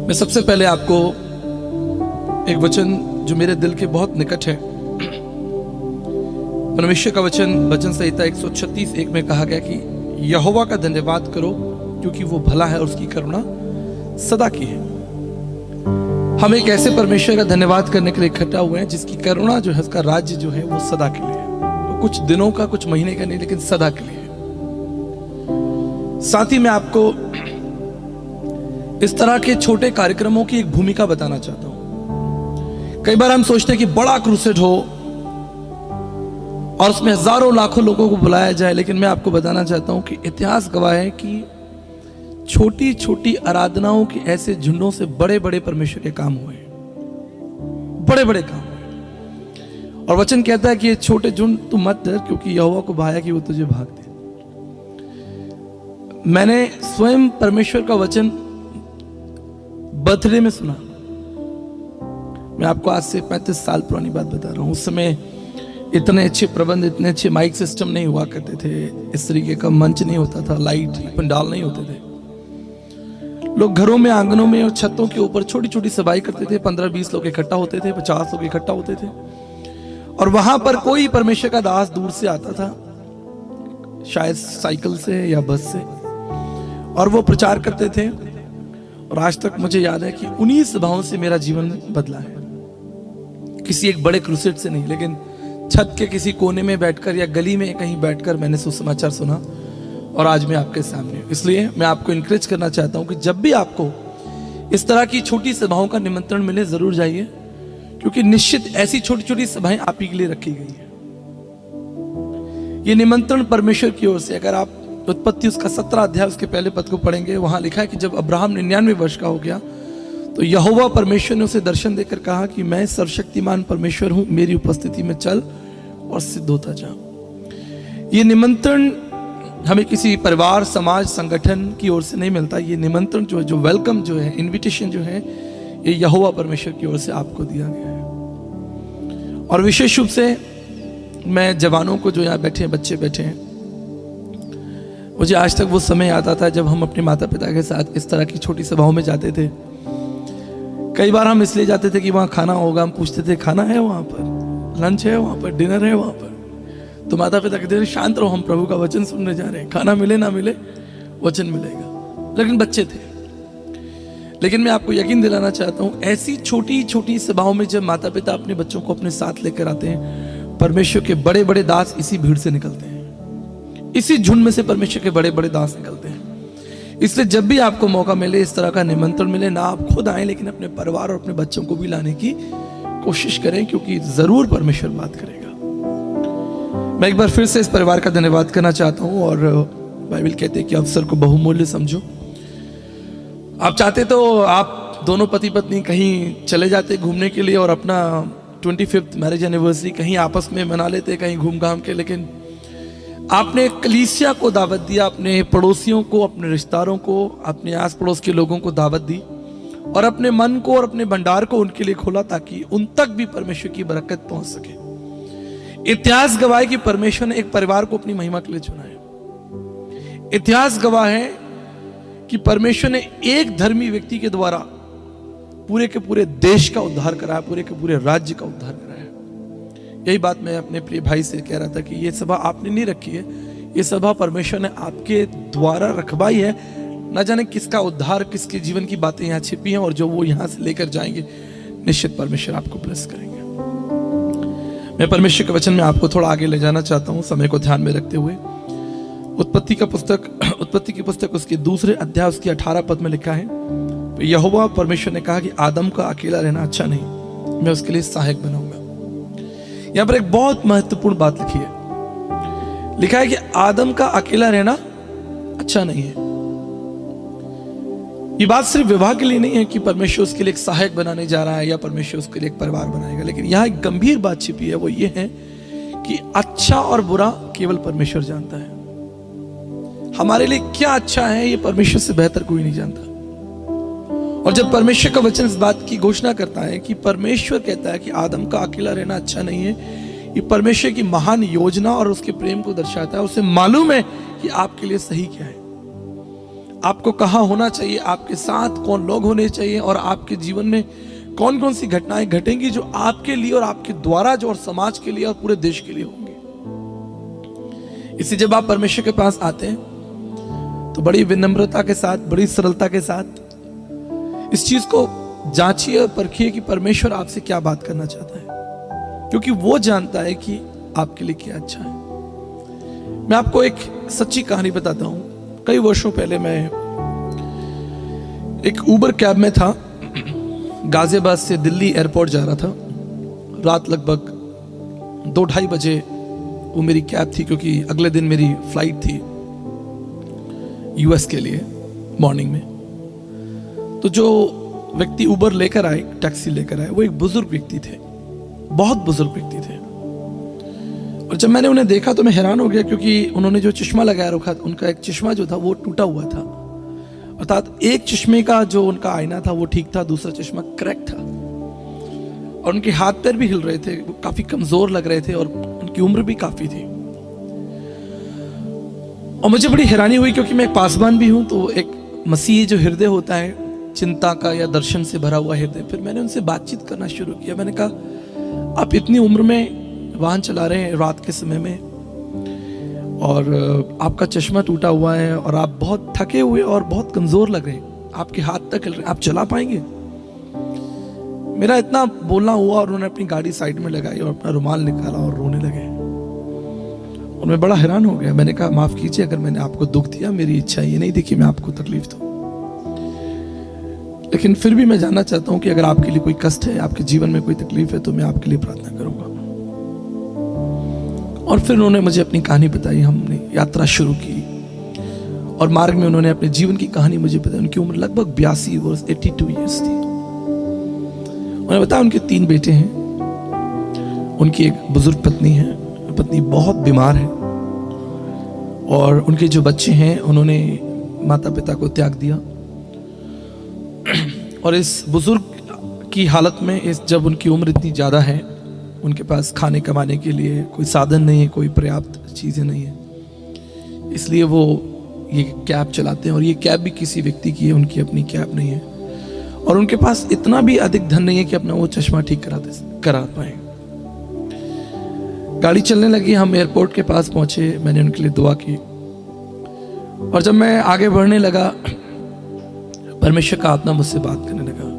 मैं सबसे पहले आपको एक वचन जो मेरे दिल के बहुत निकट है, परमेश्वर का वचन संहिता 136:1 में कहा गया कि यहोवा का धन्यवाद करो क्योंकि वो भला है और उसकी करुणा सदा की है। हम एक ऐसे परमेश्वर का धन्यवाद करने के लिए इकट्ठा हुए हैं जिसकी करुणा जो है, उसका राज्य जो है वो सदा के लिए है। तो कुछ दिनों का, कुछ महीने का नहीं, लेकिन सदा के लिए है। साथ ही मैं आपको इस तरह के छोटे कार्यक्रमों की एक भूमिका बताना चाहता हूं। कई बार हम सोचते हैं कि बड़ा क्रूसेड हो और उसमें हजारों लाखों लोगों को बुलाया जाए, लेकिन मैं आपको बताना चाहता हूं कि इतिहास गवाह है कि छोटी छोटी आराधनाओं के ऐसे झुंडों से बड़े बड़े परमेश्वर के काम हुए, बड़े बड़े काम हुए। और वचन कहता है कि ये छोटे झुंड तू मत डर, क्योंकि यहोवा को भाया कि वो तुझे भाग दे। मैंने स्वयं परमेश्वर का वचन बर्थडे में सुना। मैं आपको आज से 35 साल पुरानी बात बता रहा हूं। उस समय इतने अच्छे प्रबंध, इतने अच्छे माइक सिस्टम नहीं हुआ करते थे, इस तरीके का मंच नहीं होता था, लाइट पंडाल नहीं होते थे। लोग घरों में, आंगनों में और छतों के ऊपर छोटी छोटी सभाएं करते थे। 15-20 लोग इकट्ठा होते थे, 50 लोग इकट्ठा होते थे, और वहां पर कोई परमेश्वर का दास दूर से आता था, शायद साइकिल से या बस से, और वो प्रचार करते थे। और आज तक मुझे याद है कि उन्हीं सभाओं से मेरा जीवन बदला है। किसी एक बड़े क्रूसेड से नहीं, लेकिन छत के किसी कोने में बैठकर या गली में कहीं बैठकर मैंने सुसमाचार सुना, और आज मैं आपके सामने। इसलिए मैं आपको इंकरेज करना चाहता हूं कि जब भी आपको इस तरह की छोटी सभाओं का निमंत्रण मिले, जरूर जाइए, क्योंकि निश्चित ऐसी छोटी छोटी सभाएं आप ही के लिए रखी गई है। ये निमंत्रण परमेश्वर की ओर से। अगर आप उत्पत्ति उसका 17 अध्याय उसके पहले पद को पढ़ेंगे, वहां लिखा है कि जब अब्राहम 99 वर्ष का हो गया तो यहोवा परमेश्वर ने उसे दर्शन देकर कहा कि मैं सर्वशक्तिमान परमेश्वर हूं, मेरी उपस्थिति में चल और सिद्ध होता जा। ये निमंत्रण हमें किसी परिवार, समाज, संगठन की ओर से नहीं मिलता। ये निमंत्रण जो है, जो वेलकम जो है, इनविटेशन जो है, ये यहोवा परमेश्वर की ओर से आपको दिया गया है। और विशेष रूप से मैं जवानों को, जो यहाँ बैठे हैं, बच्चे बैठे हैं, मुझे आज तक वो समय याद आता है जब हम अपने माता पिता के साथ इस तरह की छोटी सभाओं में जाते थे। कई बार हम इसलिए जाते थे कि वहाँ खाना होगा, हम पूछते थे खाना है वहाँ पर, लंच है वहाँ पर, डिनर है वहाँ पर। तो माता पिता कहते थे शांत रहो, हम प्रभु का वचन सुनने जा रहे हैं, खाना मिले ना मिले वचन मिलेगा। लेकिन बच्चे थे। लेकिन मैं आपको यकीन दिलाना चाहता हूँ, ऐसी छोटी छोटी सभाओं में जब माता पिता अपने बच्चों को अपने साथ लेकर आते हैं, परमेश्वर के बड़े बड़े दास इसी भीड़ से निकलते हैं, इसी झुंड में से परमेश्वर के बड़े बड़े दास निकलते हैं। इसलिए जब भी आपको मौका मिले, इस तरह का निमंत्रण मिले, ना आप खुद आए, लेकिन अपने परिवार और अपने बच्चों को भी लाने की कोशिश करें, क्योंकि जरूर परमेश्वर बात करेगा। मैं एक बार फिर से इस परिवार का धन्यवाद करना चाहता हूं। और बाइबल कहते हैं कि अवसर को बहुमूल्य समझो। आप चाहते तो आप दोनों पति पत्नी कहीं चले जाते घूमने के लिए और अपना 25th मैरिज एनिवर्सरी कहीं आपस में मना लेते, कहीं घूम घाम के, लेकिन आपने कलीसिया को दावत दिया, अपने पड़ोसियों को, अपने रिश्तेदारों को, अपने आस पड़ोस के लोगों को दावत दी, और अपने मन को और अपने भंडार को उनके लिए खोला, ताकि उन तक भी परमेश्वर की बरकत पहुंच सके। इतिहास गवाह है कि परमेश्वर ने एक परिवार को अपनी महिमा के लिए चुना है। इतिहास गवाह है कि परमेश्वर ने एक धर्मी व्यक्ति के द्वारा पूरे के पूरे देश का उद्धार कराया, पूरे के पूरे राज्य का उद्धार कराया। यही बात मैं अपने प्रिय भाई से कह रहा था कि ये सभा आपने नहीं रखी है, ये सभा परमेश्वर ने आपके द्वारा रखवाई है। न जाने किसका उद्धार, किसके जीवन की बातें यहाँ छिपी हैं, और जो वो यहाँ से लेकर जाएंगे, निश्चित परमेश्वर आपको ब्लेस करेंगे। मैं परमेश्वर के वचन में आपको थोड़ा आगे ले जाना चाहता हूँ, समय को ध्यान में रखते हुए। उत्पत्ति की पुस्तक उसके 2 अध्याय उसकी 18 पद में लिखा है, तो यहोवा परमेश्वर ने कहा कि आदम का अकेला रहना अच्छा नहीं, मैं उसके लिए सहायक बनाऊंगा। यहां पर एक बहुत महत्वपूर्ण बात लिखी है। लिखा है कि आदम का अकेला रहना अच्छा नहीं है। ये बात सिर्फ विवाह के लिए नहीं है कि परमेश्वर उसके लिए एक सहायक बनाने जा रहा है या परमेश्वर उसके लिए एक परिवार बनाएगा, लेकिन यहां एक गंभीर बात छिपी है। वो ये है कि अच्छा और बुरा केवल परमेश्वर जानता है। हमारे लिए क्या अच्छा है, ये परमेश्वर से बेहतर कोई नहीं जानता। और जब परमेश्वर का वचन इस बात की घोषणा करता है कि परमेश्वर कहता है कि आदम का अकेला रहना अच्छा नहीं है, ये परमेश्वर की महान योजना और उसके प्रेम को दर्शाता है। उसे मालूम है कि आपके लिए सही क्या है। आपको कहाँ होना चाहिए, आपके साथ कौन लोग होने चाहिए, और आपके जीवन में कौन कौन सी घटनाएं घटेंगी जो आपके लिए और आपके द्वारा जो और समाज के लिए और पूरे देश के लिए होंगी। इसलिए जब आप परमेश्वर के पास आते हैं तो बड़ी विनम्रता के साथ, बड़ी सरलता के साथ इस चीज को जांचिए और परखिए कि परमेश्वर आपसे क्या बात करना चाहता है, क्योंकि वो जानता है कि आपके लिए क्या अच्छा है। मैं आपको एक सच्ची कहानी बताता हूं। कई वर्षों पहले मैं एक उबर कैब में था, गाजियाबाद से दिल्ली एयरपोर्ट जा रहा था। रात लगभग 2-2:30 बजे वो मेरी कैब थी, क्योंकि अगले दिन मेरी फ्लाइट थी यूएस के लिए मॉर्निंग में। तो जो व्यक्ति उबर लेकर आए, टैक्सी लेकर आए, वो एक बुजुर्ग व्यक्ति थे, बहुत बुजुर्ग व्यक्ति थे। और जब मैंने उन्हें देखा तो मैं हैरान हो गया, क्योंकि उन्होंने जो चश्मा लगाया रखा था, उनका एक चश्मा जो था वो टूटा हुआ था। अर्थात एक चश्मे का जो उनका आईना था वो ठीक था, दूसरा चश्मा क्रैक था। और उनके हाथ पैर भी हिल रहे थे, वो काफी कमजोर लग रहे थे और उनकी उम्र भी काफी थी। और मुझे बड़ी हैरानी हुई, क्योंकि मैं एक पासवान भी हूं, तो एक मसीही जो हृदय होता है, चिंता का या दर्शन से भरा हुआ हृदय। फिर मैंने उनसे बातचीत करना शुरू किया। मैंने कहा, आप इतनी उम्र में वाहन चला रहे हैं रात के समय में, और आपका चश्मा टूटा हुआ है, और आप बहुत थके हुए और बहुत कमजोर लग रहे हैं, आपके हाथ तक हिल रहे हैं, आप चला पाएंगे? मेरा इतना बोलना हुआ और उन्होंने अपनी गाड़ी साइड में लगाई और अपना रुमाल निकाला और रोने लगे। और मैं बड़ा हैरान हो गया। मैंने कहा, माफ कीजिए अगर मैंने आपको दुख दिया, मेरी इच्छा ये नहीं थी कि मैं आपको तकलीफ दूं, लेकिन फिर भी मैं जानना चाहता हूं कि अगर आपके लिए कोई कष्ट है, आपके जीवन में कोई तकलीफ है, तो मैं आपके लिए प्रार्थना करूंगा। और फिर उन्होंने मुझे अपनी कहानी बताई, हमने यात्रा शुरू की, और मार्ग में उन्होंने अपने जीवन की कहानी मुझे बताई। उनकी उम्र लगभग 82 वर्ष 82 ईयर्स थी। उन्होंने बताया उनके 3 बेटे हैं, उनकी एक बुजुर्ग पत्नी है, पत्नी बहुत बीमार है, और उनके जो बच्चे हैं उन्होंने माता पिता को त्याग दिया। और इस बुजुर्ग की हालत में, जब उनकी उम्र इतनी ज़्यादा है, उनके पास खाने कमाने के लिए कोई साधन नहीं है, कोई पर्याप्त चीज़ें नहीं है, इसलिए वो ये कैब चलाते हैं। और ये कैब भी किसी व्यक्ति की है, उनकी अपनी कैब नहीं है, और उनके पास इतना भी अधिक धन नहीं है कि अपना वो चश्मा ठीक करा पाए। गाड़ी चलने लगी, हम एयरपोर्ट के पास पहुंचे, मैंने उनके लिए दुआ की, और जब मैं आगे बढ़ने लगा, परमेश्वर का आत्मा मुझसे बात करने लगा।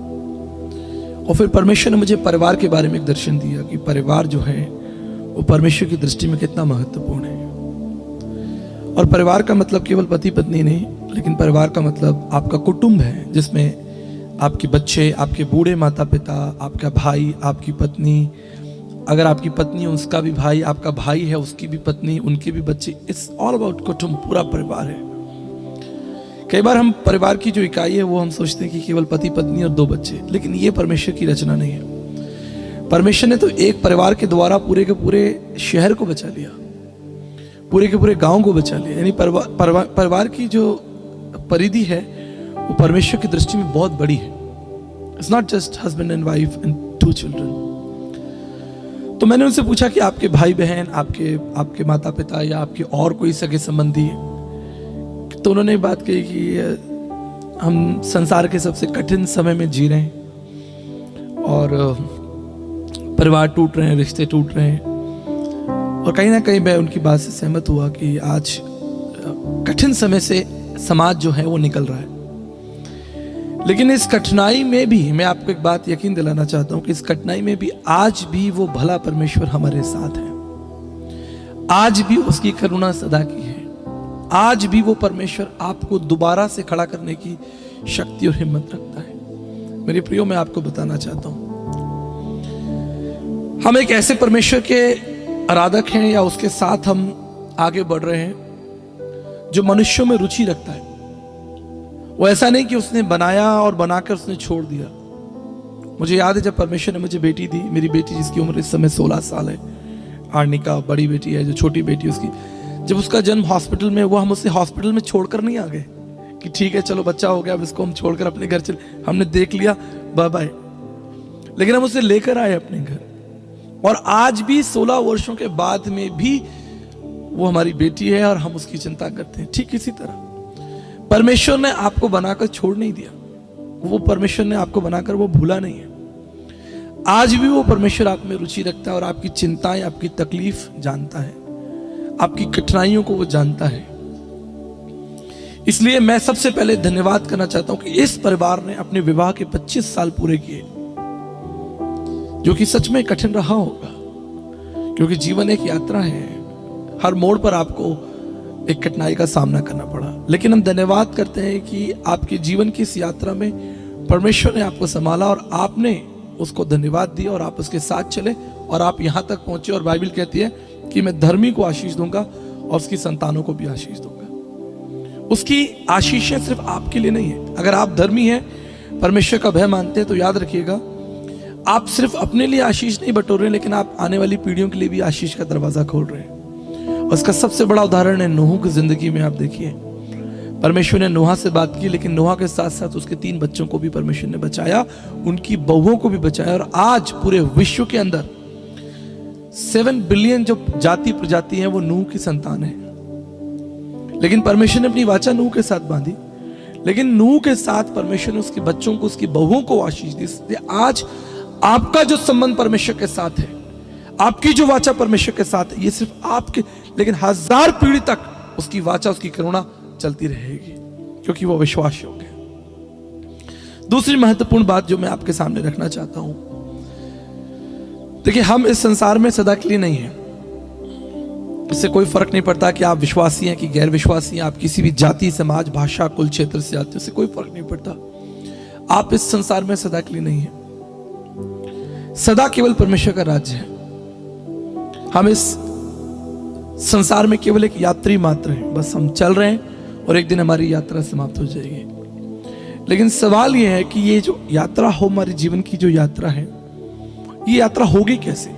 और फिर परमेश्वर ने मुझे परिवार के बारे में एक दर्शन दिया कि परिवार जो है वो परमेश्वर की दृष्टि में कितना महत्वपूर्ण है। और परिवार का मतलब केवल पति पत्नी नहीं, लेकिन परिवार का मतलब आपका कुटुंब है, जिसमें आपके बच्चे, आपके बूढ़े माता पिता, आपका भाई, आपकी पत्नी, अगर आपकी पत्नी है उसका भी भाई, आपका भाई है उसकी भी पत्नी, उनके भी बच्चे। इट्स ऑल अबाउट कुटुंब, पूरा परिवार है। कई बार हम परिवार की जो इकाई है वो हम सोचते हैं कि केवल पति पत्नी और 2 बच्चे, लेकिन ये परमेश्वर की रचना नहीं है। परमेश्वर ने तो एक परिवार के द्वारा पूरे के पूरे शहर को बचा लिया, पूरे के पूरे गांव को बचा लिया। यानी परिवार की जो परिधि है वो परमेश्वर की दृष्टि में बहुत बड़ी है। It's not just husband and wife and 2 children. तो मैंने उनसे पूछा कि आपके भाई बहन, आपके माता पिता या आपके और कोई सगे संबंधी, तो उन्होंने बात कही कि हम संसार के सबसे कठिन समय में जी रहे हैं, और परिवार टूट रहे हैं, रिश्ते टूट रहे हैं। और कहीं ना कहीं मैं उनकी बात से सहमत हुआ कि आज कठिन समय से समाज जो है वो निकल रहा है। लेकिन इस कठिनाई में भी मैं आपको एक बात यकीन दिलाना चाहता हूं कि इस कठिनाई में भी आज भी वो भला परमेश्वर हमारे साथ है। आज भी उसकी करुणा सदा की है। आज भी वो परमेश्वर आपको दोबारा से खड़ा करने की शक्ति और हिम्मत रखता है। मेरे प्रियो, मैं आपको बताना चाहता हूं, हम एक ऐसे परमेश्वर के आराधक हैं, या उसके साथ हम आगे बढ़ रहे हैं जो मनुष्यों में रुचि रखता है। वो ऐसा नहीं कि उसने बनाया और बनाकर उसने छोड़ दिया। मुझे याद है जब परमेश्वर ने मुझे बेटी दी, मेरी बेटी जिसकी उम्र इस समय 16 साल है, आर्निका बड़ी बेटी है, जो छोटी बेटी उसकी, जब उसका जन्म हॉस्पिटल में हुआ, हम उसे हॉस्पिटल में छोड़कर नहीं आ गए कि ठीक है चलो बच्चा हो गया, अब इसको हम छोड़कर अपने घर चले, हमने देख लिया बाय बाय। लेकिन हम उसे लेकर आए अपने घर, और आज भी 16 वर्षों के बाद में भी वो हमारी बेटी है और हम उसकी चिंता करते हैं। ठीक इसी तरह परमेश्वर ने आपको बनाकर छोड़ नहीं दिया, वो परमेश्वर ने आपको बनाकर वो भूला नहीं है। आज भी वो परमेश्वर आप में रुचि रखता है और आपकी चिंताएं, आपकी तकलीफ जानता है, आपकी कठिनाइयों को वो जानता है। इसलिए मैं सबसे पहले धन्यवाद करना चाहता हूं कि इस परिवार ने अपने विवाह के 25 साल पूरे किए, जो कि सच में कठिन रहा होगा, क्योंकि जीवन एक यात्रा है। हर मोड़ पर आपको एक कठिनाई का सामना करना पड़ा, लेकिन हम धन्यवाद करते हैं कि आपके जीवन की इस यात्रा में परमेश्वर ने आपको संभाला और आपने उसको धन्यवाद दिया और आप उसके साथ चले और आप यहां तक पहुंचे। और बाइबल कहती है कि मैं धर्मी को आशीष दूंगा और उसकी संतानों को भी आशीष दूंगा। उसकी आशीषें सिर्फ आपके लिए नहीं है। अगर आप धर्मी हैं, परमेश्वर का भय मानते हैं, तो याद रखिएगा, आप सिर्फ अपने लिए आशीष नहीं बटोर रहे, लेकिन आप आने वाली पीढ़ियों के लिए भी आशीष का दरवाजा खोल रहे हैं। और उसका सबसे बड़ा उदाहरण है नूह की जिंदगी में। आप देखिए, परमेश्वर ने नूह से बात की, लेकिन नूह के साथ साथ उसके 3 बच्चों को भी परमेश्वर ने बचाया, उनकी बहुओं को भी बचाया। और आज पूरे विश्व के अंदर 7 बिलियन जो जाति प्रजाति है वो नूह की संतान है। लेकिन परमेश्वर ने अपनी वाचा नूह के साथ बांधी, लेकिन नूह के साथ परमेश्वर ने उसके बच्चों को, उसकी बहुओं को आशीष दी। इसलिए आज आपका जो संबंध परमेश्वर के साथ है, आपकी जो वाचा परमेश्वर के साथ है, ये सिर्फ आपके, लेकिन 1000 पीढ़ी तक उसकी वाचा, उसकी करुणा चलती रहेगी, क्योंकि वो विश्वास योग्य है। दूसरी महत्वपूर्ण बात जो मैं आपके सामने रखना चाहता हूं, देखिए, हम इस संसार में सदा के लिए नहीं है। इससे कोई फर्क नहीं पड़ता कि आप विश्वासी हैं कि गैर विश्वासी हैं, आप किसी भी जाति, समाज, भाषा, कुल, क्षेत्र से आते हैं, उससे कोई फर्क नहीं पड़ता। आप इस संसार में सदा के लिए नहीं है। सदा केवल परमेश्वर का राज्य है। हम इस संसार में केवल एक यात्री मात्र हैं, बस हम चल रहे हैं और एक दिन हमारी यात्रा समाप्त हो जाएगी। लेकिन सवाल यह है कि ये जो यात्रा हो, हमारे जीवन की जो यात्रा है, ये यात्रा होगी कैसे?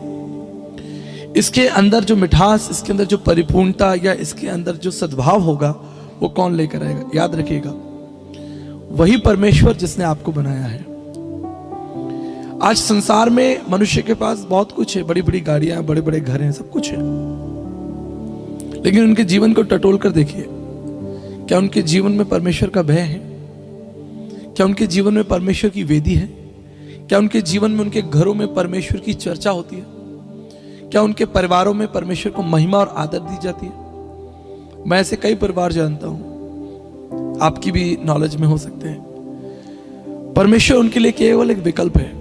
इसके अंदर जो मिठास, इसके अंदर जो परिपूर्णता, या इसके अंदर जो सद्भाव होगा, वो कौन लेकर आएगा? याद रखिएगा, वही परमेश्वर जिसने आपको बनाया है। आज संसार में मनुष्य के पास बहुत कुछ है, बड़ी बड़ी गाड़ियां, बड़े बड़े घर हैं, सब कुछ है, लेकिन उनके जीवन को टटोल कर देखिए, क्या उनके जीवन में परमेश्वर का भय है? क्या उनके जीवन में परमेश्वर की वेदी है? क्या उनके जीवन में, उनके घरों में परमेश्वर की चर्चा होती है? क्या उनके परिवारों में परमेश्वर को महिमा और आदर दी जाती है? मैं ऐसे कई परिवार जानता हूं, आपकी भी नॉलेज में हो सकते हैं। परमेश्वर उनके लिए केवल एक विकल्प है।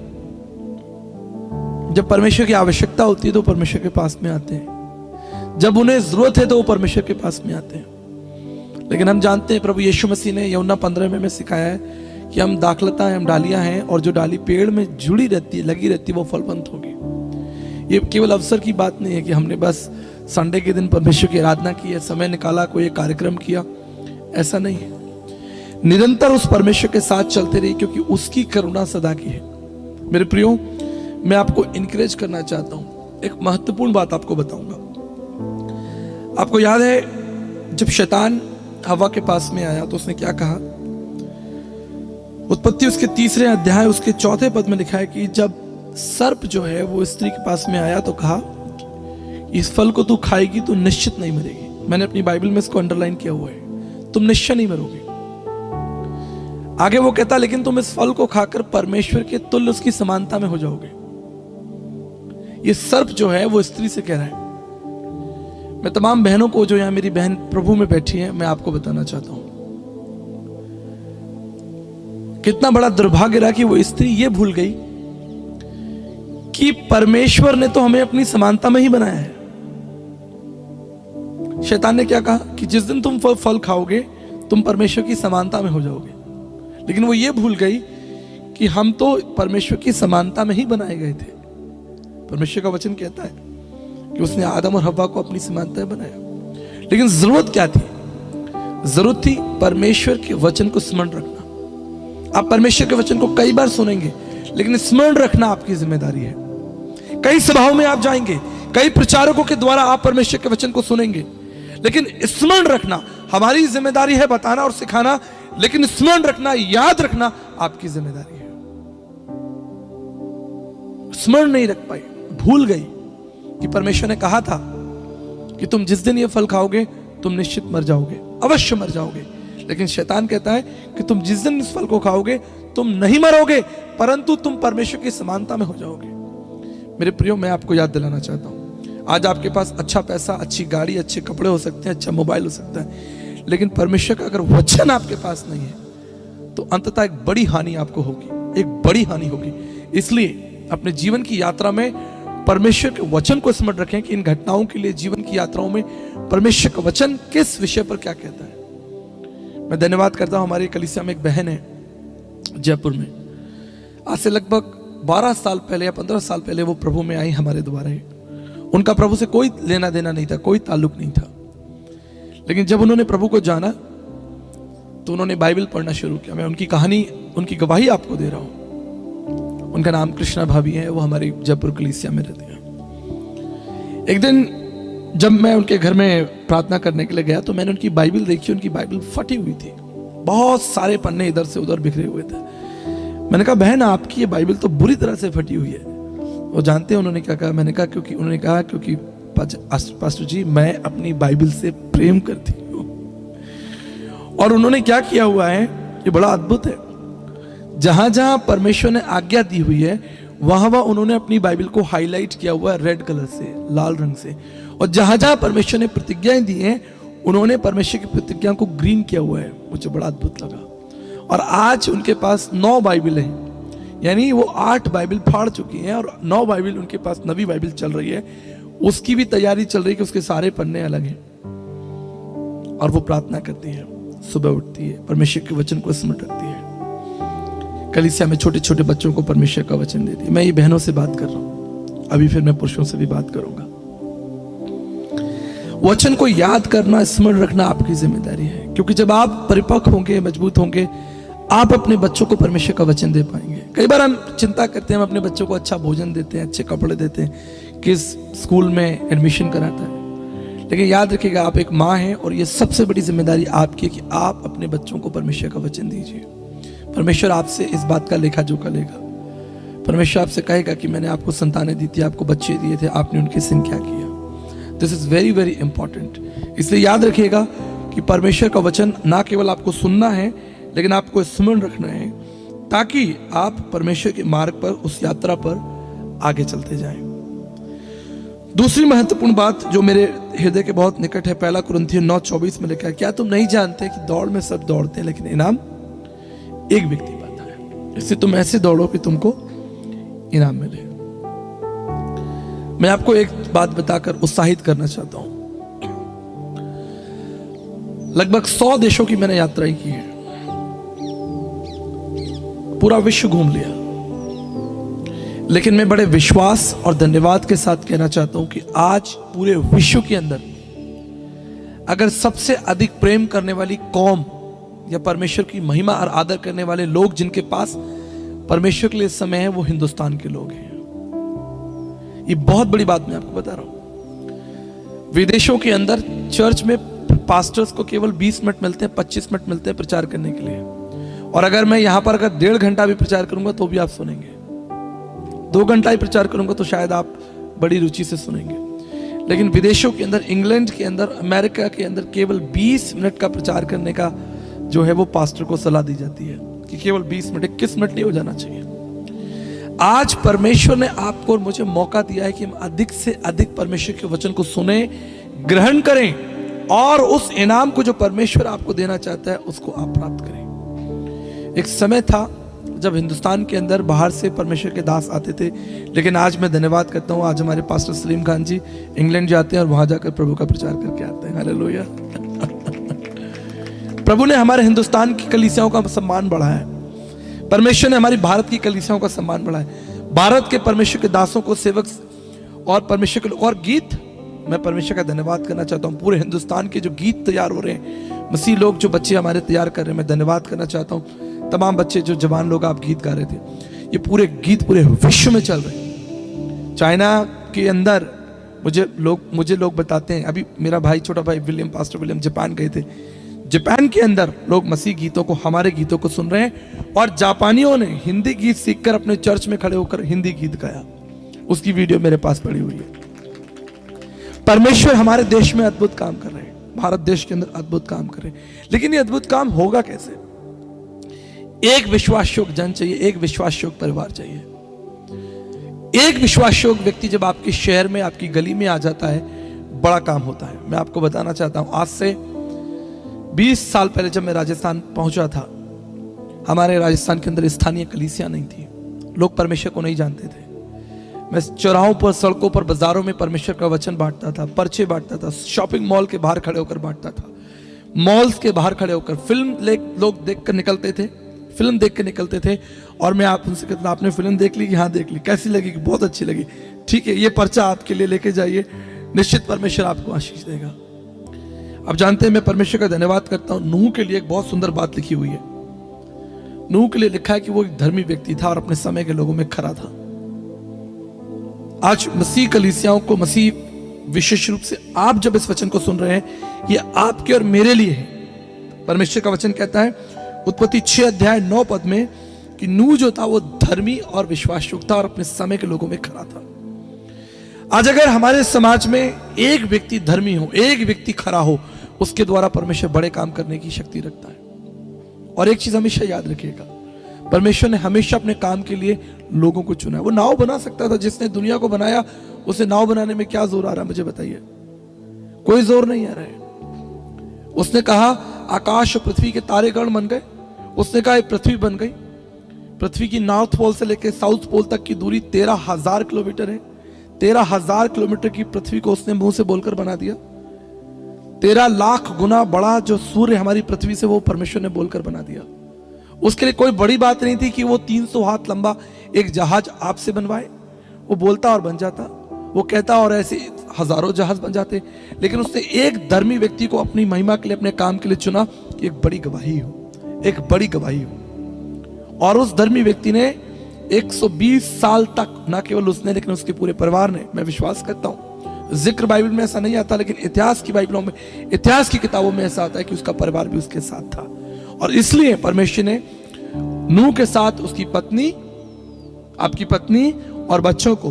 जब परमेश्वर की आवश्यकता होती है तो परमेश्वर के पास में आते हैं, जब उन्हें जरूरत है तो वो परमेश्वर के पास में आते हैं। लेकिन हम जानते हैं, प्रभु यीशु मसीह ने यूहन्ना 15 में सिखाया है कि हम दाखलता हैं, हम डालियां हैं, और जो डाली पेड़ में जुड़ी रहती है, लगी रहती है, वो फलवंत होगी। ये केवल अवसर की बात नहीं है कि हमने बस संडे के दिन परमेश्वर की आराधना की है, समय निकाला, कोई एक कार्यक्रम किया, ऐसा नहीं है। निरंतर उस परमेश्वर के साथ चलते रहिए, क्योंकि उसकी करुणा सदा की है। मेरे प्रियो, मैं आपको इनकरेज करना चाहता हूं। एक महत्वपूर्ण बात आपको बताऊंगा। आपको याद है जब शैतान हवा के पास में आया तो उसने क्या कहा? उत्पत्ति उसके 3 अध्याय उसके 4 पद में लिखा है कि जब सर्प जो है वो स्त्री के पास में आया तो कहा, इस फल को तू खाएगी तो निश्चित नहीं मरेगी। मैंने अपनी बाइबल में इसको अंडरलाइन किया हुआ है, तुम निश्चय नहीं मरोगे। आगे वो कहता, लेकिन तुम इस फल को खाकर परमेश्वर के तुल्य, उसकी समानता में हो जाओगे। ये सर्प जो है वो स्त्री से कह रहा है। मैं तमाम बहनों को, जो यहां मेरी बहन प्रभु में बैठी है, मैं आपको बताना चाहता हूं, कितना बड़ा दुर्भाग्य रहा कि वो स्त्री ये भूल गई कि परमेश्वर ने तो हमें अपनी समानता में ही बनाया है। शैतान ने क्या कहा कि जिस दिन तुम फल खाओगे तुम परमेश्वर की समानता में हो जाओगे, लेकिन वो ये भूल गई कि हम तो परमेश्वर की समानता में ही बनाए गए थे। परमेश्वर का वचन कहता है कि उसने आदम और हव्वा को अपनी समानता में बनाया, लेकिन जरूरत क्या थी? जरूरत थी परमेश्वर के वचन को स्मरण रखना। आप परमेश्वर के वचन को कई बार सुनेंगे, लेकिन स्मरण रखना आपकी जिम्मेदारी है। कई सभाओं में आप जाएंगे, कई प्रचारकों के द्वारा आप परमेश्वर के वचन को सुनेंगे, लेकिन स्मरण रखना हमारी जिम्मेदारी है, बताना और सिखाना, लेकिन स्मरण रखना, याद रखना आपकी जिम्मेदारी है। स्मरण नहीं रख पाई, भूल गई कि परमेश्वर ने कहा था कि तुम जिस दिन ये फल खाओगे तुम निश्चित मर जाओगे, अवश्य मर जाओगे। लेकिन शैतान कहता है कि तुम जिस दिन इस फल को खाओगे तुम नहीं मरोगे, परंतु तुम परमेश्वर की समानता में हो जाओगे। मेरे प्रियो, मैं आपको याद दिलाना चाहता हूं, आज आपके पास अच्छा पैसा, अच्छी गाड़ी, अच्छे कपड़े हो सकते हैं, अच्छा मोबाइल हो सकता है, लेकिन परमेश्वर का अगर वचन आपके पास नहीं है तो अंततः एक बड़ी हानि आपको होगी, एक बड़ी हानि होगी। इसलिए अपने जीवन की यात्रा में परमेश्वर के वचन को स्मरण रखें कि इन घटनाओं के लिए, जीवन की यात्राओं में परमेश्वर का वचन किस विषय पर क्या कहता है। मैं धन्यवाद करता हूं, हमारी कलीसिया में एक बहन है जयपुर में, आज से लगभग 12 साल पहले या 15 साल पहले वो प्रभु में आई हमारे द्वारा ही। उनका प्रभु से कोई लेना देना नहीं था, कोई ताल्लुक नहीं था, लेकिन जब उन्होंने प्रभु को जाना तो उन्होंने बाइबल पढ़ना शुरू किया। मैं उनकी कहानी, उनकी गवाही आपको दे रहा हूं। उनका नाम कृष्णा भाभी है, वो हमारी जयपुर कलीसिया में रहती हैं। एक दिन जब मैं उनके घर में प्रार्थना करने के लिए गया तो मैंने उनकी बाइबल देखी। उनकी बाइबल फटी हुई थी, बहुत सारे पन्ने इधर से उधर बिखरे हुए थे। मैंने कहा, बहन आपकी ये बाइबल तो बुरी तरह से फटी हुई है। वो जानते हैं उन्होंने क्या कहा? मैंने कहा क्योंकि पास्टर जी मैं अपनी बाइबल से प्रेम करती हूँ। और उन्होंने क्या किया हुआ है, ये बड़ा अद्भुत है। जहां जहां परमेश्वर ने आज्ञा दी हुई है वहां वहां उन्होंने अपनी बाइबल को हाईलाइट किया हुआ है रेड कलर से, लाल रंग से। और जहां जहां परमेश्वर ने प्रतिज्ञाएं दी हैं उन्होंने परमेश्वर की प्रतिज्ञा को ग्रीन किया हुआ है। मुझे बड़ा अद्भुत लगा। और आज उनके पास 9 बाइबल हैं, यानी वो 8 बाइबल फाड़ चुकी हैं और 9 बाइबल उनके पास, नवी बाइबल चल रही है। उसकी भी तैयारी चल रही है कि उसके सारे पन्ने अलग हैं। और वो प्रार्थना करती है, सुबह उठती है, परमेश्वर के वचन को स्मरण रखती है, कलीसिया में छोटे छोटे बच्चों को परमेश्वर का वचन देती है। मैं ये बहनों से बात कर रहा हूं, अभी फिर मैं पुरुषों से भी बात करूंगा। वचन को याद करना, स्मरण रखना आपकी जिम्मेदारी है, क्योंकि जब आप परिपक्व होंगे, मजबूत होंगे, आप अपने बच्चों को परमेश्वर का वचन दे पाएंगे। कई बार हम चिंता करते हैं, हम अपने बच्चों को अच्छा भोजन देते हैं, अच्छे कपड़े देते हैं, किस स्कूल में एडमिशन कराता है, लेकिन याद रखिएगा आप एक माँ हैं और ये सबसे बड़ी जिम्मेदारी आपकी है कि आप अपने बच्चों को परमेश्वर का वचन दीजिए। परमेश्वर आपसे इस बात का लेखा जोखा लेगा। परमेश्वर आपसे कहेगा कि मैंने आपको संतानें दी थी, आपको बच्चे दिए थे, आपने उनके संग क्या किया। This is very very important. इसलिए याद रखिएगा कि परमेश्वर का वचन ना केवल आपको सुनना है लेकिन आपको स्मरण रखना है, ताकि आप परमेश्वर के मार्ग पर, उस यात्रा पर आगे चलते जाएं। दूसरी महत्वपूर्ण बात जो मेरे हृदय के बहुत निकट है, 1 कुरिन्थियों 9:24 में लिखा है, क्या तुम नहीं जानते कि दौड़ में सब दौड़ते हैं लेकिन इनाम एक व्यक्ति पाता है। इससे तुम ऐसे दौड़ो कि तुमको इनाम मिले। मैं आपको एक बात बताकर उत्साहित करना चाहता हूं। लगभग 100 देशों की मैंने यात्राएं की है, पूरा विश्व घूम लिया, लेकिन मैं बड़े विश्वास और धन्यवाद के साथ कहना चाहता हूं कि आज पूरे विश्व के अंदर अगर सबसे अधिक प्रेम करने वाली कौम या परमेश्वर की महिमा और आदर करने वाले लोग जिनके पास परमेश्वर के लिए समय है, वो हिंदुस्तान के लोग हैं। ये बहुत बड़ी बात मैं आपको बता रहा हूं। विदेशों के अंदर चर्च में पास्टर्स को केवल 20 मिनट मिलते हैं, 25 मिनट मिलते हैं प्रचार करने के लिए, और अगर मैं यहां पर अगर 1.5 घंटा भी प्रचार करूंगा तो भी आप सुनेंगे। 2 घंटा ही प्रचार करूंगा तो शायद आप बड़ी रुचि से सुनेंगे। लेकिन विदेशों के अंदर, इंग्लैंड के अंदर, अमेरिका के अंदर केवल 20 मिनट का प्रचार करने का जो है वो पास्टर को सलाह दी जाती है कि केवल 20 मिनट, 21 मिनट नहीं हो जाना चाहिए। आज परमेश्वर ने आपको और मुझे मौका दिया है कि हम अधिक से अधिक परमेश्वर के वचन को सुने, ग्रहण करें और उस इनाम को जो परमेश्वर आपको देना चाहता है उसको आप प्राप्त करें। एक समय था जब हिंदुस्तान के अंदर बाहर से परमेश्वर के दास आते थे, लेकिन आज मैं धन्यवाद करता हूं, आज हमारे पास्टर सलीम खान जी इंग्लैंड जाते हैं और वहां जाकर प्रभु का प्रचार करके आते हैं। हालेलुया। प्रभु ने हमारे हिंदुस्तान की कलीसियाओं का सम्मान बढ़ाया है, परमेश्वर ने हमारी भारत की कलीसियाओं का सम्मान बढ़ाया है। भारत के परमेश्वर के दासों को, सेवक और परमेश्वर के और गीत, मैं परमेश्वर का धन्यवाद करना चाहता हूं। पूरे हिंदुस्तान के जो गीत तैयार हो रहे हैं, मसीह लोग जो बच्चे हमारे तैयार कर रहे हैं, मैं धन्यवाद करना चाहता हूं। तमाम बच्चे जो जवान लोग आप गीत गा रहे थे, ये पूरे गीत पूरे विश्व में चल रहे हैं। चाइना के अंदर मुझे लोग बताते हैं, अभी मेरा भाई, छोटा भाई विलियम, पास्टर विलियम जापान गए थे। जापान के अंदर लोग मसीह गीतों को, हमारे गीतों को सुन रहे हैं, और जापानियों ने हिंदी गीत सीखकर अपने चर्च में खड़े होकर हिंदी गीत गाया। उसकी वीडियो मेरे पास पड़ी हुई है। परमेश्वर हमारे देश में अद्भुत काम कर रहे हैं। भारत देश के अंदर अद्भुत काम करे। लेकिन ये अद्भुत काम होगा कैसे? एक विश्वास योग्य जन चाहिए, एक विश्वास योग्य परिवार चाहिए। एक विश्वास योग्य व्यक्ति जब आपके शहर में, आपकी गली में आ जाता है, बड़ा काम होता है। मैं आपको बताना चाहता हूं, आज से 20 साल पहले जब मैं राजस्थान पहुंचा था, हमारे राजस्थान के अंदर स्थानीय कलीसियां नहीं थी, लोग परमेश्वर को नहीं जानते थे। मैं चौराहों पर, सड़कों पर, बाजारों में परमेश्वर का वचन बांटता था, पर्चे बांटता था, शॉपिंग मॉल के बाहर खड़े होकर बांटता था, मॉल्स के बाहर खड़े होकर फिल्म लोग देखकर निकलते थे, फिल्म देख के निकलते थे, और मैं आप उनसे कहता, आपने फिल्म देख ली कि हाँ देख ली, कैसी लगी? कि बहुत अच्छी लगी, ठीक है, ये पर्चा आपके लिए लेके जाइए, निश्चित परमेश्वर आपको आशीष देगा। अब जानते हैं, मैं परमेश्वर का धन्यवाद करता हूं, नूह के लिए एक बहुत सुंदर बात लिखी हुई है। नूह के लिए लिखा है कि वो एक धर्मी व्यक्ति था और अपने समय के लोगों में खरा था। आज मसीह कलीसियाओं को, मसीह विशेष रूप से आप जब इस वचन को सुन रहे हैं, ये आपके और मेरे लिए है। परमेश्वर का वचन कहता है उत्पत्ति 6 अध्याय 9 पद में कि नूह जो था वो धर्मी और विश्वासयोग्य था और अपने समय के लोगों में खरा था। आज अगर हमारे समाज में एक व्यक्ति धर्मी हो, एक व्यक्ति खरा हो, उसके द्वारा परमेश्वर बड़े काम करने की शक्ति रखता है। और एक चीज हमेशा याद रखिएगा, परमेश्वर ने हमेशा अपने काम के लिए लोगों को चुना है। वो नाव बना सकता था, जिसने दुनिया को बनाया उसे नाव बनाने में क्या जोर आ रहा है? मुझे बताइए, कोई जोर नहीं आ रहा है। उसने कहा आकाश और पृथ्वी के तारेगण बन गए, उसने कहा पृथ्वी बन गई। पृथ्वी की नॉर्थ पोल से लेकर साउथ पोल तक की दूरी 13,000 किलोमीटर है। 13,000 किलोमीटर की पृथ्वी को उसने मुंह से बोलकर बना दिया। 13 लाख गुना बड़ा जो सूर्य हमारी पृथ्वी से, वो परमेश्वर ने बोलकर बना दिया। उसके लिए कोई बड़ी बात नहीं थी कि वो 300 हाथ लंबा एक जहाज आपसे बनवाए। वो बोलता और बन जाता, वो कहता और ऐसे हजारों जहाज बन जाते। लेकिन उसने एक धर्मी व्यक्ति को अपनी महिमा के लिए, अपने काम के लिए चुना कि एक बड़ी गवाही हो, एक बड़ी गवाही हो। और उस धर्मी व्यक्ति ने 120 साल तक, ना केवल उसने लेकिन उसके पूरे परिवार ने, मैं विश्वास करता हूं, जिक्र बाइबल में ऐसा नहीं आता, लेकिन इतिहास की बाइबलों में, इतिहास की किताबों में ऐसा आता है कि उसका परिवार भी उसके साथ था। और इसलिए परमेश्वर ने नूह के साथ उसकी पत्नी, आपकी पत्नी और बच्चों को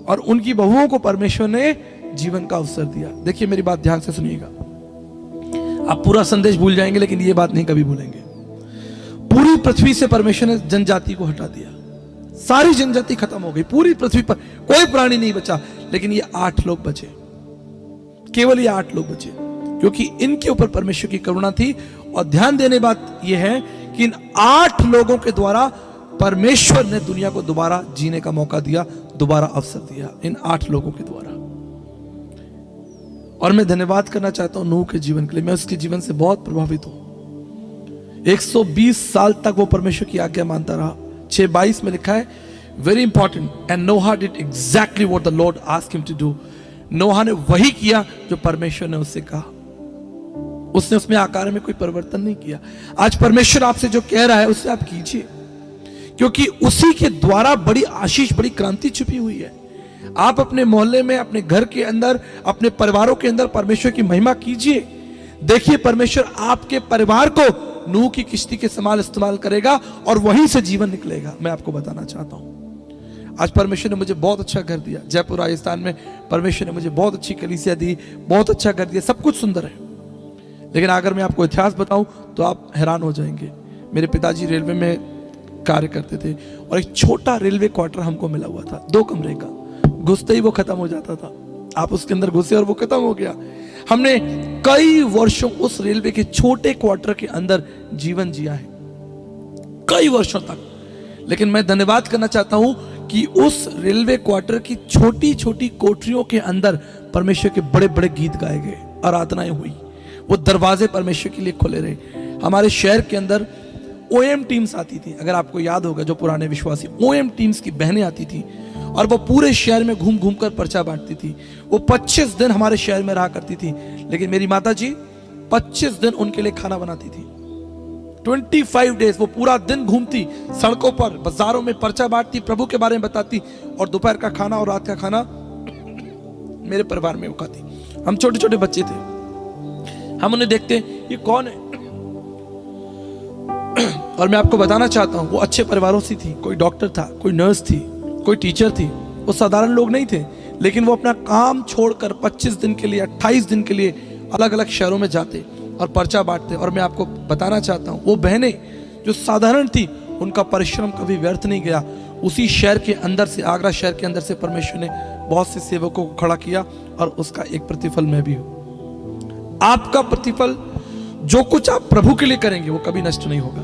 और उनकी बहुओं को परमेश्वर ने जीवन का अवसर दिया। देखिए मेरी बात ध्यान से सुनिएगा, आप पूरा संदेश भूल जाएंगे लेकिन ये बात नहीं कभी भूलेंगे। पूरी पृथ्वी से परमेश्वर ने जनजाति को हटा दिया, सारी जनजाति खत्म हो गई, पूरी पृथ्वी पर कोई प्राणी नहीं बचा। लेकिन ये 8 लोग बचे, केवल ये 8 लोग बचे, क्योंकि इनके ऊपर परमेश्वर की करुणा थी। और ध्यान देने बात यह है कि इन 8 लोगों के द्वारा परमेश्वर ने दुनिया को दोबारा जीने का मौका दिया, दोबारा अवसर दिया, इन 8 लोगों के द्वारा। और मैं धन्यवाद करना चाहता हूं नूह के जीवन के लिए। मैं उसके जीवन से बहुत प्रभावित हूं। 120 साल तक वो परमेश्वर की आज्ञा मानता रहा। 6:22 में लिखा है, very important, and Noah did exactly what the lord asked him to do. Noah ने वही किया जो परमेश्वर ने उससे कहा। उसने उसमें आकार में कोई परिवर्तन नहीं किया। आज परमेश्वर आपसे जो कह रहा है उससे आप कीजिए, क्योंकि उसी के द्वारा बड़ी आशीष, बड़ी क्रांति छुपी हुई है। आप अपने मोहल्ले में, अपने घर के अंदर, अपने परिवारों के अंदर परमेश्वर की महिमा कीजिए। देखिए परमेश्वर आपके परिवार को नूह की किश्ती के समान इस्तेमाल करेगा और वहीं से जीवन निकलेगा। मैं आपको बताना चाहता हूं, आज परमेश्वर ने मुझे बहुत अच्छा घर दिया। जयपुर राजस्थान में परमेश्वर ने मुझे बहुत अच्छी कलीसिया दी, बहुत अच्छा घर दिया, सब कुछ सुंदर है। लेकिन अगर मैं आपको इतिहास बताऊं तो आप हैरान हो जाएंगे। मेरे पिताजी रेलवे में कार्य करते थे और एक छोटा रेलवे क्वार्टर हमको मिला हुआ था, 2 कमरे का। घुसते ही वो खत्म हो जाता था, आप उसके अंदर घुसे और वो खत्म हो गया। हमने कई वर्षों उस रेलवे के छोटे क्वार्टर के अंदर जीवन जिया है, कई वर्षों तक। लेकिन मैं धन्यवाद करना चाहता हूं कि उस रेलवे क्वार्टर की छोटी छोटी कोठरियों के अंदर परमेश्वर के बड़े बड़े गीत गाए गए, आराधनाएं हुई, वो दरवाजे परमेश्वर के लिए खुले रहे। हमारे शहर के अंदर ओएम टीम्स आती थी, अगर आपको याद होगा, जो पुराने विश्वासी, ओएम टीम्स की बहनें आती थी और वो पूरे शहर में घूम घूम कर पर्चा बांटती थी। वो 25 दिन हमारे शहर में रहा करती थी। लेकिन मेरी माता जी 25 दिन उनके लिए खाना बनाती थी। 25 डेज वो पूरा दिन घूमती, सड़कों पर, बाजारों में पर्चा बांटती, प्रभु के बारे में बताती, और दोपहर का खाना और रात का खाना मेरे परिवार में खाती। हम छोटे छोटे बच्चे थे, हम उन्हें देखते, ये कौन है? और मैं आपको बताना चाहता हूं, वो अच्छे परिवारों से थी। कोई डॉक्टर था, कोई नर्स थी, कोई टीचर थी। वो साधारण लोग नहीं थे, लेकिन वो अपना काम छोड़कर 25 दिन के लिए, 28 दिन के लिए अलग अलग शहरों में जाते और पर्चा बांटते। और मैं आपको बताना चाहता हूँ, वो बहनें जो साधारण थी, उनका परिश्रम कभी व्यर्थ नहीं गया। उसी शहर के अंदर से, आगरा शहर के अंदर से परमेश्वर ने बहुत से सेवकों को खड़ा किया और उसका एक प्रतिफल मैं भी हूं। आपका प्रतिफल, जो कुछ आप प्रभु के लिए करेंगे वो कभी नष्ट नहीं होगा।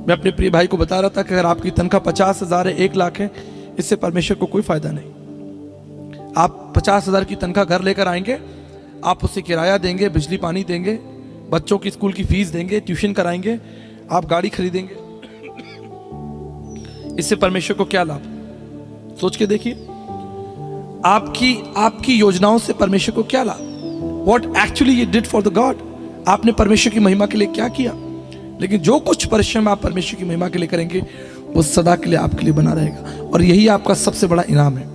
मैं अपने प्रिय भाई को बता रहा था कि अगर आपकी तनख्वाह 50,000 है, 1 लाख है, इससे परमेश्वर को कोई फायदा नहीं। आप 50,000 की तनख्वाह घर लेकर आएंगे, आप उसे किराया देंगे, बिजली पानी देंगे, बच्चों की स्कूल की फीस देंगे, ट्यूशन कराएंगे, आप गाड़ी खरीदेंगे, इससे परमेश्वर को क्या लाभ? सोच के देखिए, आपकी योजनाओं से परमेश्वर को क्या लाभ? What actually you did for the God? आपने परमेश्वर की महिमा के लिए क्या किया? लेकिन जो कुछ परिश्रम आप परमेश्वर की महिमा के लिए करेंगे वो सदा के लिए आपके लिए बना रहेगा, और यही आपका सबसे बड़ा इनाम है।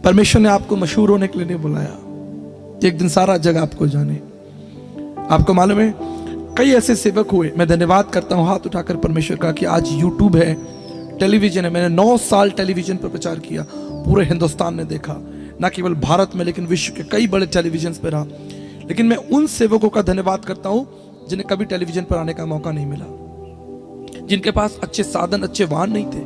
परमेश्वर ने आपको मशहूर होने के लिए नहीं बुलाया, एक दिन सारा जग आपको जाने। आपको मालूम है, कई ऐसे सेवक हुए, मैं धन्यवाद करता हूं हाथ उठाकर परमेश्वर का कि आज यूट्यूब है, टेलीविजन है। मैंने 9 साल टेलीविजन पर प्रचार किया, पूरे हिंदुस्तान ने देखा, ना केवल भारत में लेकिन विश्व के कई बड़े टेलीविजन पर रहा। लेकिन मैं उन सेवकों का धन्यवाद करता हूं जिन्हें कभी टेलीविजन पर आने का मौका नहीं मिला, जिनके पास अच्छे साधन, अच्छे वाहन नहीं थे,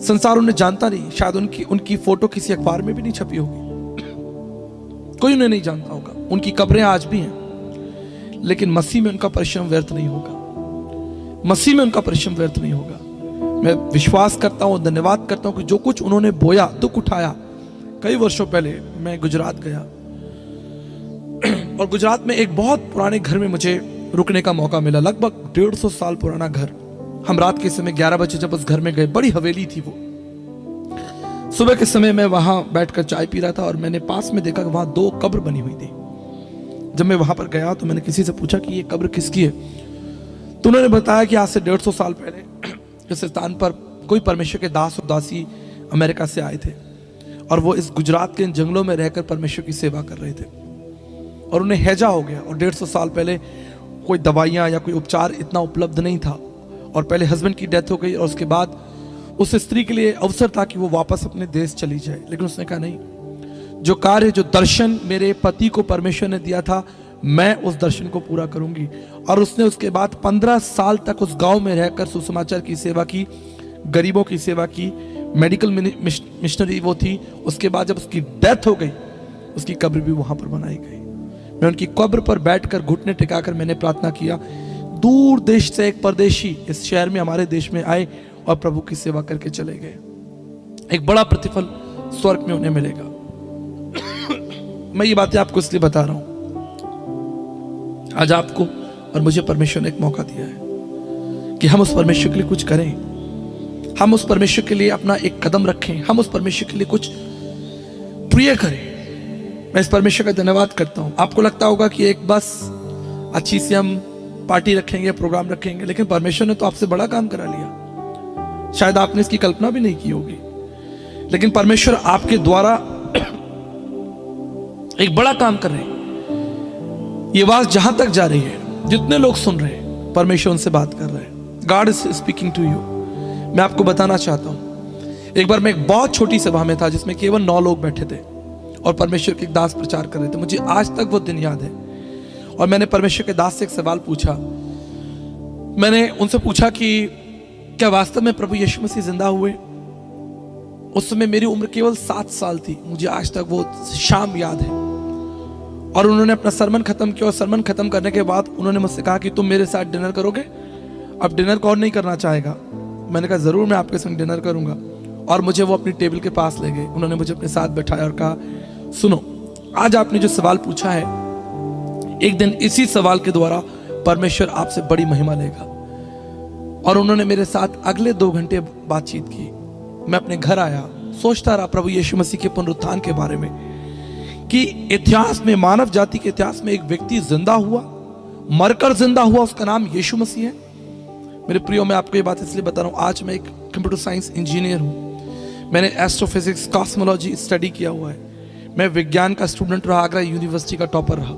संसार उन्हें जानता नहीं, शायद उनकी फोटो किसी अखबार में भी नहीं छपी होगी, कोई उन्हें नहीं जानता होगा, उनकी कब्रें आज भी हैं, लेकिन मसीह में उनका परिश्रम व्यर्थ नहीं होगा। मसीह में उनका परिश्रम व्यर्थ नहीं होगा। मैं विश्वास करता हूं, धन्यवाद करता हूं कि जो कुछ उन्होंने बोया, दुख उठाया। कई वर्षों पहले मैं गुजरात गया और गुजरात में एक बहुत पुराने घर में मुझे रुकने का मौका मिला, लगभग 150 साल पुराना घर। हम रात के समय 11 बजे जब उस घर में गए, बड़ी हवेली थी वो। सुबह के समय मैं वहां बैठकर चाय पी रहा था और मैंने पास में देखा कि वहां 2 कब्र बनी हुई थी। जब मैं वहां पर गया तो मैंने किसी से पूछा कि ये कब्र किसकी है, तो उन्होंने बताया कि आज से 150 साल पहले इस स्थान पर कोई परमेश्वर के दास और दासी अमेरिका से आए थे और वो इस गुजरात के इन जंगलों में रहकर परमेश्वर की सेवा कर रहे थे, और उन्हें हैजा हो गया। और 150 साल पहले कोई दवाइयाँ या कोई उपचार इतना उपलब्ध नहीं था, और पहले हस्बैंड की डेथ हो गई, और उसके बाद उस स्त्री के लिए अवसर था कि वो वापस अपने देश चली जाए। लेकिन उसने कहा नहीं, जो कार्य, जो दर्शन मेरे पति को परमेश्वर ने दिया था, मैं उस दर्शन को पूरा करूंगी। और उसने उसके बाद 15 साल तक उस गांव में रहकर सुसमाचार की सेवा की, गरीबों की सेवा की, मेडिकल मिशनरी वो थी। उसके बाद जब उसकी डेथ हो गई, उसकी कब्र भी वहां पर बनाई गई। मैं उनकी कब्र पर बैठकर घुटने टिकाकर मैंने प्रार्थना किया, दूर देश से एक परदेशी इस शहर में, हमारे देश में आए और प्रभु की सेवा करके चले गए। एक बड़ा प्रतिफल स्वर्ग में उन्हें मिलेगा। मैं ये बातें आपको इसलिए बता रहा हूं, आज आपको और मुझे परमेश्वर ने एक मौका दिया है कि हम उस परमेश्वर के लिए कुछ करें, हम उस परमेश्वर के लिए अपना एक कदम रखें, हम उस परमेश्वर के लिए कुछ प्रिय करें। मैं इस परमेश्वर का धन्यवाद करता हूं। आपको लगता होगा कि एक बस अच्छी सी हम पार्टी रखेंगे, प्रोग्राम रखेंगे, लेकिन परमेश्वर ने तो आपसे बड़ा काम करा लिया। शायद आपने इसकी कल्पना भी नहीं की होगी, लेकिन परमेश्वर आपके द्वारा एक बड़ा काम कर रहे हैं। ये आवाज जहां तक जा रही है, जितने लोग सुन रहे हैं, परमेश्वर उनसे बात कर रहे हैं। God is speaking to you. मैं आपको बताना चाहता हूं, एक बार मैं एक बहुत छोटी सभा में था जिसमें केवल 9 लोग बैठे थे और परमेश्वर के एक दास प्रचार कर रहे थे। मुझे आज तक वो दिन याद है। और मैंने परमेश्वर के दास से एक सवाल पूछा। मैंने उनसे पूछा कि क्या वास्तव में प्रभु यीशु मसीह जिंदा हुए? उस समय मेरी उम्र केवल 7 साल थी। मुझे आज तक वो शाम याद है। और उन्होंने अपना सरमन खत्म किया, और सरमन खत्म करने के बाद उन्होंने मुझसे कहा कि तुम मेरे साथ डिनर करोगे? अब डिनर कौन नहीं करना चाहेगा? मैंने कहा जरूर, मैं आपके संग डिनर करूंगा। और मुझे वो अपनी टेबल के पास ले गए। उन्होंने मुझे अपने साथ बैठाया और कहा, सुनो, आज आपने जो सवाल पूछा है, एक दिन इसी सवाल के द्वारा परमेश्वर आपसे बड़ी महिमा लेगा। और उन्होंने मेरे साथ अगले 2 घंटे बातचीत की। मैं अपने घर आया, सोचता रहा प्रभु यीशु मसीह के पुनरुत्थान के बारे में, कि इतिहास में, मानव जाति के इतिहास में एक व्यक्ति जिंदा हुआ, मरकर जिंदा हुआ, उसका नाम यीशु मसीह है। मेरे प्रियो, मैं आपको ये बात इसलिए बता रहा हूं, आज मैं एक कंप्यूटर साइंस इंजीनियर हूं। मैंने एस्ट्रोफिजिक्स, कॉस्मोलॉजी स्टडी किया हुआ है। मैं विज्ञान का स्टूडेंट रहा, आगरा यूनिवर्सिटी का टॉपर रहा।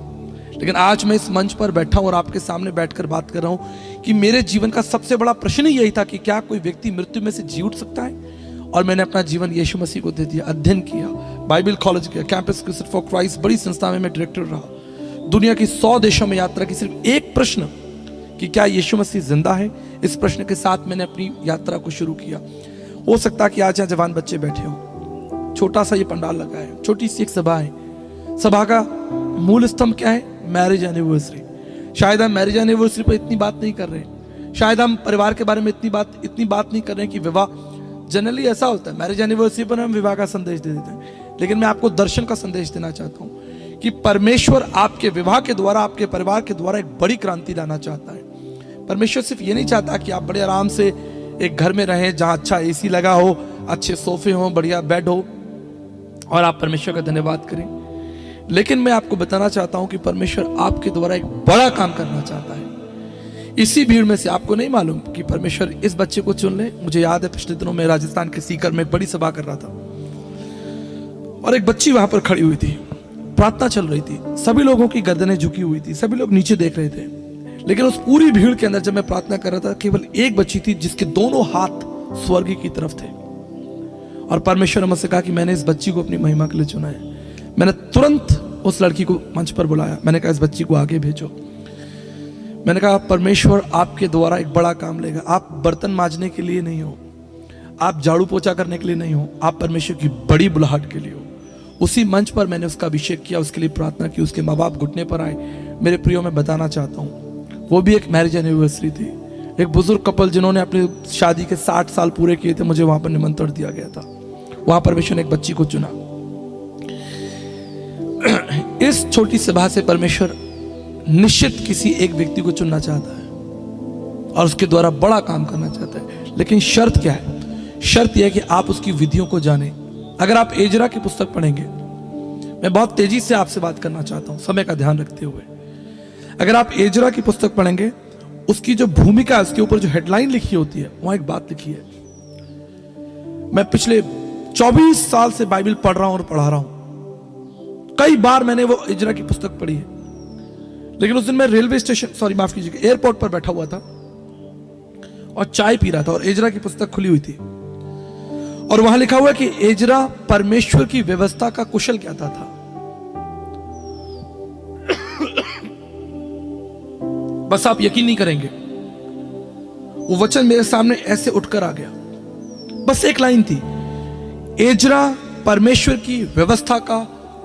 लेकिन आज मैं इस मंच पर बैठा हूं और आपके सामने बैठकर बात कर रहा हूं कि मेरे जीवन का सबसे बड़ा प्रश्न ही यही था कि क्या कोई व्यक्ति मृत्यु में से जी उठ सकता है? और मैंने अपना जीवन यीशु मसीह को दे दिया, अध्ययन किया, बाइबल कॉलेज किया, कैंपस क्रूसेड फॉर क्राइस्ट बड़ी संस्था में मैं डायरेक्टर रहा, दुनिया की 100 देशों में यात्रा की। सिर्फ एक प्रश्न कि क्या यीशु मसीह जिंदा है, इस प्रश्न के साथ मैंने अपनी यात्रा को शुरू किया। हो सकता है कि आज यहाँ जवान बच्चे बैठे हो, छोटा सा ये पंडाल लगा है, छोटी सी एक सभा है, सभा का मूल स्तंभ क्या है? Marriage anniversary. शायद हम मैरिज एनिवर्सरी पर इतनी बात नहीं कर रहे, शायद हम परिवार के बारे में इतनी बात नहीं कर रहे हैं कि विवाह, जनरली ऐसा होता है मैरिज एनिवर्सरी पर हम विवाह का संदेश दे देते हैं, लेकिन मैं आपको दर्शन का संदेश देना चाहता हूं कि परमेश्वर आपके विवाह के द्वारा, आपके परिवार के द्वारा एक बड़ी क्रांति लाना चाहता है। परमेश्वर सिर्फ ये नहीं चाहता कि आप बड़े आराम से एक घर में रहें जहां अच्छा एसी लगा हो, अच्छे सोफे हो, बढ़िया बेड हो और आप परमेश्वर का धन्यवाद करें, लेकिन मैं आपको बताना चाहता हूं कि परमेश्वर आपके द्वारा एक बड़ा काम करना चाहता है। इसी भीड़ में से आपको नहीं मालूम कि परमेश्वर इस बच्चे को चुन ले। मुझे याद है पिछले दिनों में राजस्थान के सीकर में एक बड़ी सभा कर रहा था और एक बच्ची वहां पर खड़ी हुई थी, प्रार्थना चल रही थी, सभी लोगों की गर्दनें झुकी हुई थी, सभी लोग नीचे देख रहे थे, लेकिन उस पूरी भीड़ के अंदर जब मैं प्रार्थना कर रहा था, केवल एक बच्ची थी जिसके दोनों हाथ स्वर्ग की तरफ थे और परमेश्वर ने मुझसे कहा कि मैंने इस बच्ची को अपनी महिमा के लिए चुना है। मैंने तुरंत उस लड़की को मंच पर बुलाया, मैंने कहा इस बच्ची को आगे भेजो। मैंने कहा परमेश्वर आपके द्वारा एक बड़ा काम लेगा। आप बर्तन मांजने के लिए नहीं हो, आप झाड़ू पोछा करने के लिए नहीं हो, आप परमेश्वर की बड़ी बुलाहट के लिए हो। उसी मंच पर मैंने उसका अभिषेक किया, उसके लिए प्रार्थना की, उसके माँ बाप घुटने पर आए। मेरे प्रियो मैं बताना चाहता हूँ, वो भी एक मैरिज एनिवर्सरी थी, एक बुजुर्ग कपल जिन्होंने अपनी शादी के 60 साल पूरे किए थे, मुझे वहां पर निमंत्रण दिया गया था। वहां परमेश्वर ने एक बच्ची को चुना। इस छोटी सभा से परमेश्वर निश्चित किसी एक व्यक्ति को चुनना चाहता है और उसके द्वारा बड़ा काम करना चाहता है, लेकिन शर्त क्या है? शर्त यह है कि आप उसकी विधियों को जानें। अगर आप एजरा की पुस्तक पढ़ेंगे, मैं बहुत तेजी से आपसे बात करना चाहता हूं समय का ध्यान रखते हुए, अगर आप एजरा की पुस्तक पढ़ेंगे, उसकी जो भूमिका है, उसके ऊपर जो हेडलाइन लिखी होती है, वहां एक बात लिखी है। मैं पिछले 24 साल से बाइबल पढ़ रहा हूं और पढ़ा रहा हूं, कई बार मैंने वो एजरा की पुस्तक पढ़ी है, लेकिन उस दिन मैं रेलवे स्टेशन, माफ कीजिएगा, एयरपोर्ट पर बैठा हुआ था और चाय पी रहा था और एजरा की पुस्तक खुली हुई थी और वहां लिखा हुआ है कि एजरा परमेश्वर की व्यवस्था का कुशल ज्ञाता था। बस आप यकीन नहीं करेंगे, वो वचन मेरे सामने ऐसे उठकर आ गया। बस एक लाइन थी, एजरा परमेश्वर की व्यवस्था का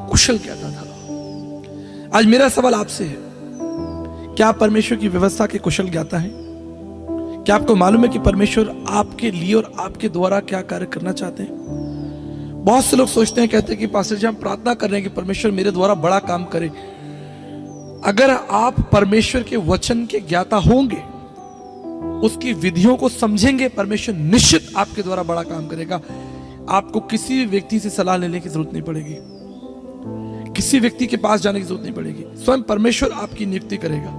कुशल ज्ञाता था। आज मेरा सवाल आपसे है, क्या आप परमेश्वर की व्यवस्था के कुशल ज्ञाता हैं? क्या आपको मालूम है कि परमेश्वर आपके लिए और आपके द्वारा क्या कार्य करना चाहते हैं? बहुत से लोग सोचते हैं, कहते हैं कि पास्टर जी हम प्रार्थना कर रहे हैं कि परमेश्वर मेरे द्वारा बड़ा काम करे। अगर आप परमेश्वर के वचन के ज्ञाता होंगे, उसकी विधियों को समझेंगे, परमेश्वर निश्चित आपके द्वारा बड़ा काम करेगा। आपको किसी व्यक्ति से सलाह लेने की जरूरत नहीं पड़ेगी, किसी व्यक्ति के पास जाने की जरूरत नहीं पड़ेगी, स्वयं परमेश्वर आपकी नियुक्ति करेगा।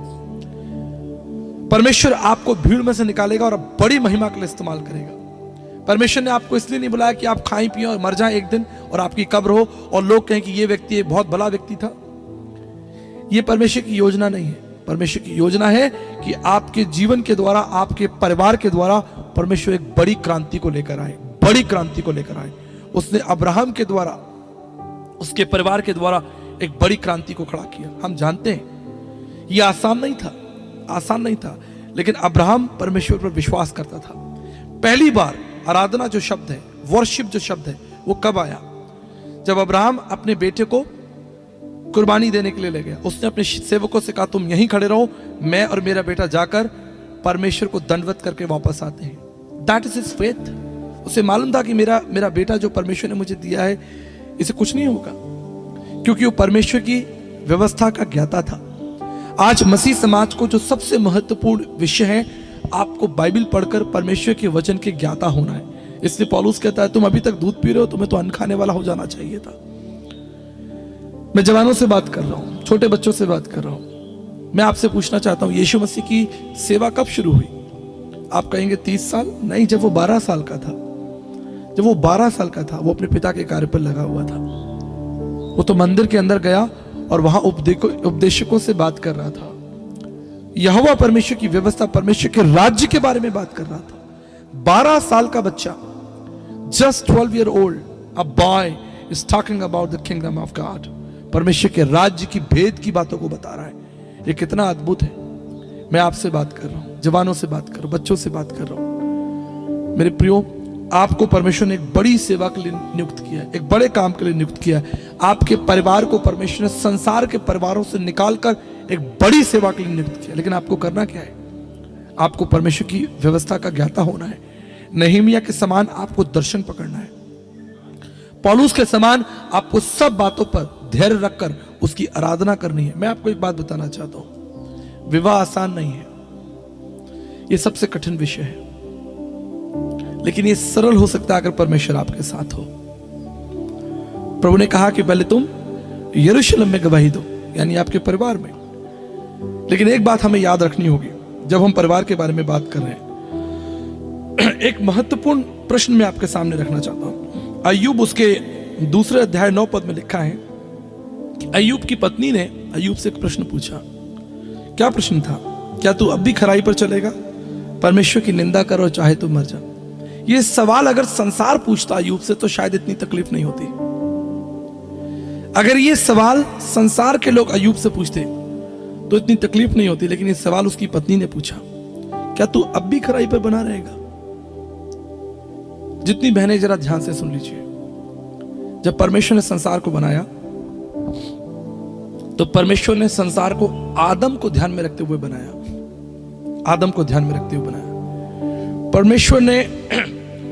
परमेश्वर आपको भीड़ में से निकालेगा और बड़ी महिमा के लिए इस्तेमाल करेगा। परमेश्वर ने आपको इसलिए नहीं बुलाया कि आप खाएं पिएं और मर जाएं एक दिन और आपकी कब्र हो और लोग कहें कि ये व्यक्ति एक बहुत भला व्यक्ति था। ये परमेश्वर की योजना नहीं है। परमेश्वर की योजना है कि आपके जीवन के द्वारा, आपके परिवार के द्वारा परमेश्वर एक बड़ी क्रांति को लेकर आए, बड़ी क्रांति को लेकर आए। उसने अब्राहम के द्वारा, उसके परिवार के द्वारा एक बड़ी क्रांति को खड़ा किया। हम जानते हैं यह आसान नहीं था, आसान नहीं था, लेकिन अब्राहम परमेश्वर पर विश्वास करता था। पहली बार आराधना जो शब्द है, वर्शिप जो शब्द है, वो कब आया? जब अब्राहम अपने बेटे को कुर्बानी देने के लिए ले गया। उसने अपने सेवकों से कहा तुम यहीं खड़े रहो, मैं और मेरा बेटा जाकर परमेश्वर को दंडवत करके वापस आते हैं। That is his faith. उसे मालूम था कि मेरा बेटा जो परमेश्वर ने मुझे दिया है, इसे कुछ नहीं होगा, क्योंकि वो परमेश्वर की व्यवस्था का ज्ञाता था। आज मसीह समाज को जो सबसे महत्वपूर्ण विषय है, आपको बाइबल पढ़कर परमेश्वर के वचन के ज्ञाता होना है। इसलिए पौलुस कहता है तुम अभी तक दूध पी रहे हो, तुम्हें तो अन्न खाने वाला हो जाना चाहिए था। मैं जवानों से बात कर रहा हूं, छोटे बच्चों से बात कर रहा हूं। मैं आपसे पूछना चाहता हूं, यीशु मसीह की सेवा कब शुरू हुई? आप कहेंगे 30 साल? नहीं, जब वो 12 साल का था। जब वो 12 साल का था, वो अपने पिता के कार्य पर लगा हुआ था। वो तो मंदिर के अंदर गया और वहां उपदेशकों से बात कर रहा था। यहोवा परमेश्वर की व्यवस्था, परमेश्वर के राज्य के बारे में बात कर रहा था। 12 साल का बच्चा, just 12 year old, a boy is talking about the kingdom of God. परमेश्वर के राज्य की भेद की बातों को बता रहा है। ये कितना अद्भुत है। मैं आपसे बात कर रहा हूं, जवानों से बात कर रहा हूं, बच्चों से बात कर रहा हूं। मेरे प्रियो, आपको परमेश्वर ने एक बड़ी सेवा के लिए नियुक्त किया है, एक बड़े काम के लिए नियुक्त किया है। आपके परिवार को परमेश्वर ने संसार के परिवारों से निकालकर एक बड़ी सेवा के लिए नियुक्त किया। लेकिन आपको करना क्या है? आपको परमेश्वर की व्यवस्था का ज्ञाता होना है। नehemiah के समान आपको दर्शन पकड़ना है। पौलुस के समान आपको सब बातों पर धैर्य रखकर उसकी आराधना करनी है। मैं आपको एक बात बताना चाहता हूं, विवाह आसान नहीं है, यह सबसे कठिन विषय है, लेकिन यह सरल हो सकता है अगर परमेश्वर आपके साथ हो। प्रभु ने कहा कि पहले तुम यरूशलेम में गवाही दो, यानी आपके परिवार में। लेकिन एक बात हमें याद रखनी होगी जब हम परिवार के बारे में बात कर रहे हैं। एक महत्वपूर्ण प्रश्न मैं आपके सामने रखना चाहता हूं। अय्यूब उसके 2 अध्याय 9 पद में लिखा है कि अय्यूब की पत्नी ने अय्यूब से एक प्रश्न पूछा। क्या प्रश्न था? क्या तू अब भी खराई पर चलेगा? परमेश्वर की निंदा कर और चाहे तो मर जा। यह सवाल अगर संसार पूछता अय्यूब से तो शायद इतनी तकलीफ नहीं होती। अगर यह सवाल संसार के लोग अय्यूब से पूछते तो इतनी तकलीफ नहीं होती। लेकिन यह सवाल उसकी पत्नी ने पूछा, क्या तू अब भी खराई पर बना रहेगा? जितनी बहनें जरा ध्यान से सुन लीजिए। जब परमेश्वर ने संसार को बनाया तो परमेश्वर ने संसार को आदम को ध्यान में रखते हुए बनाया। आदम को ध्यान में रखते हुए बनाया। परमेश्वर ने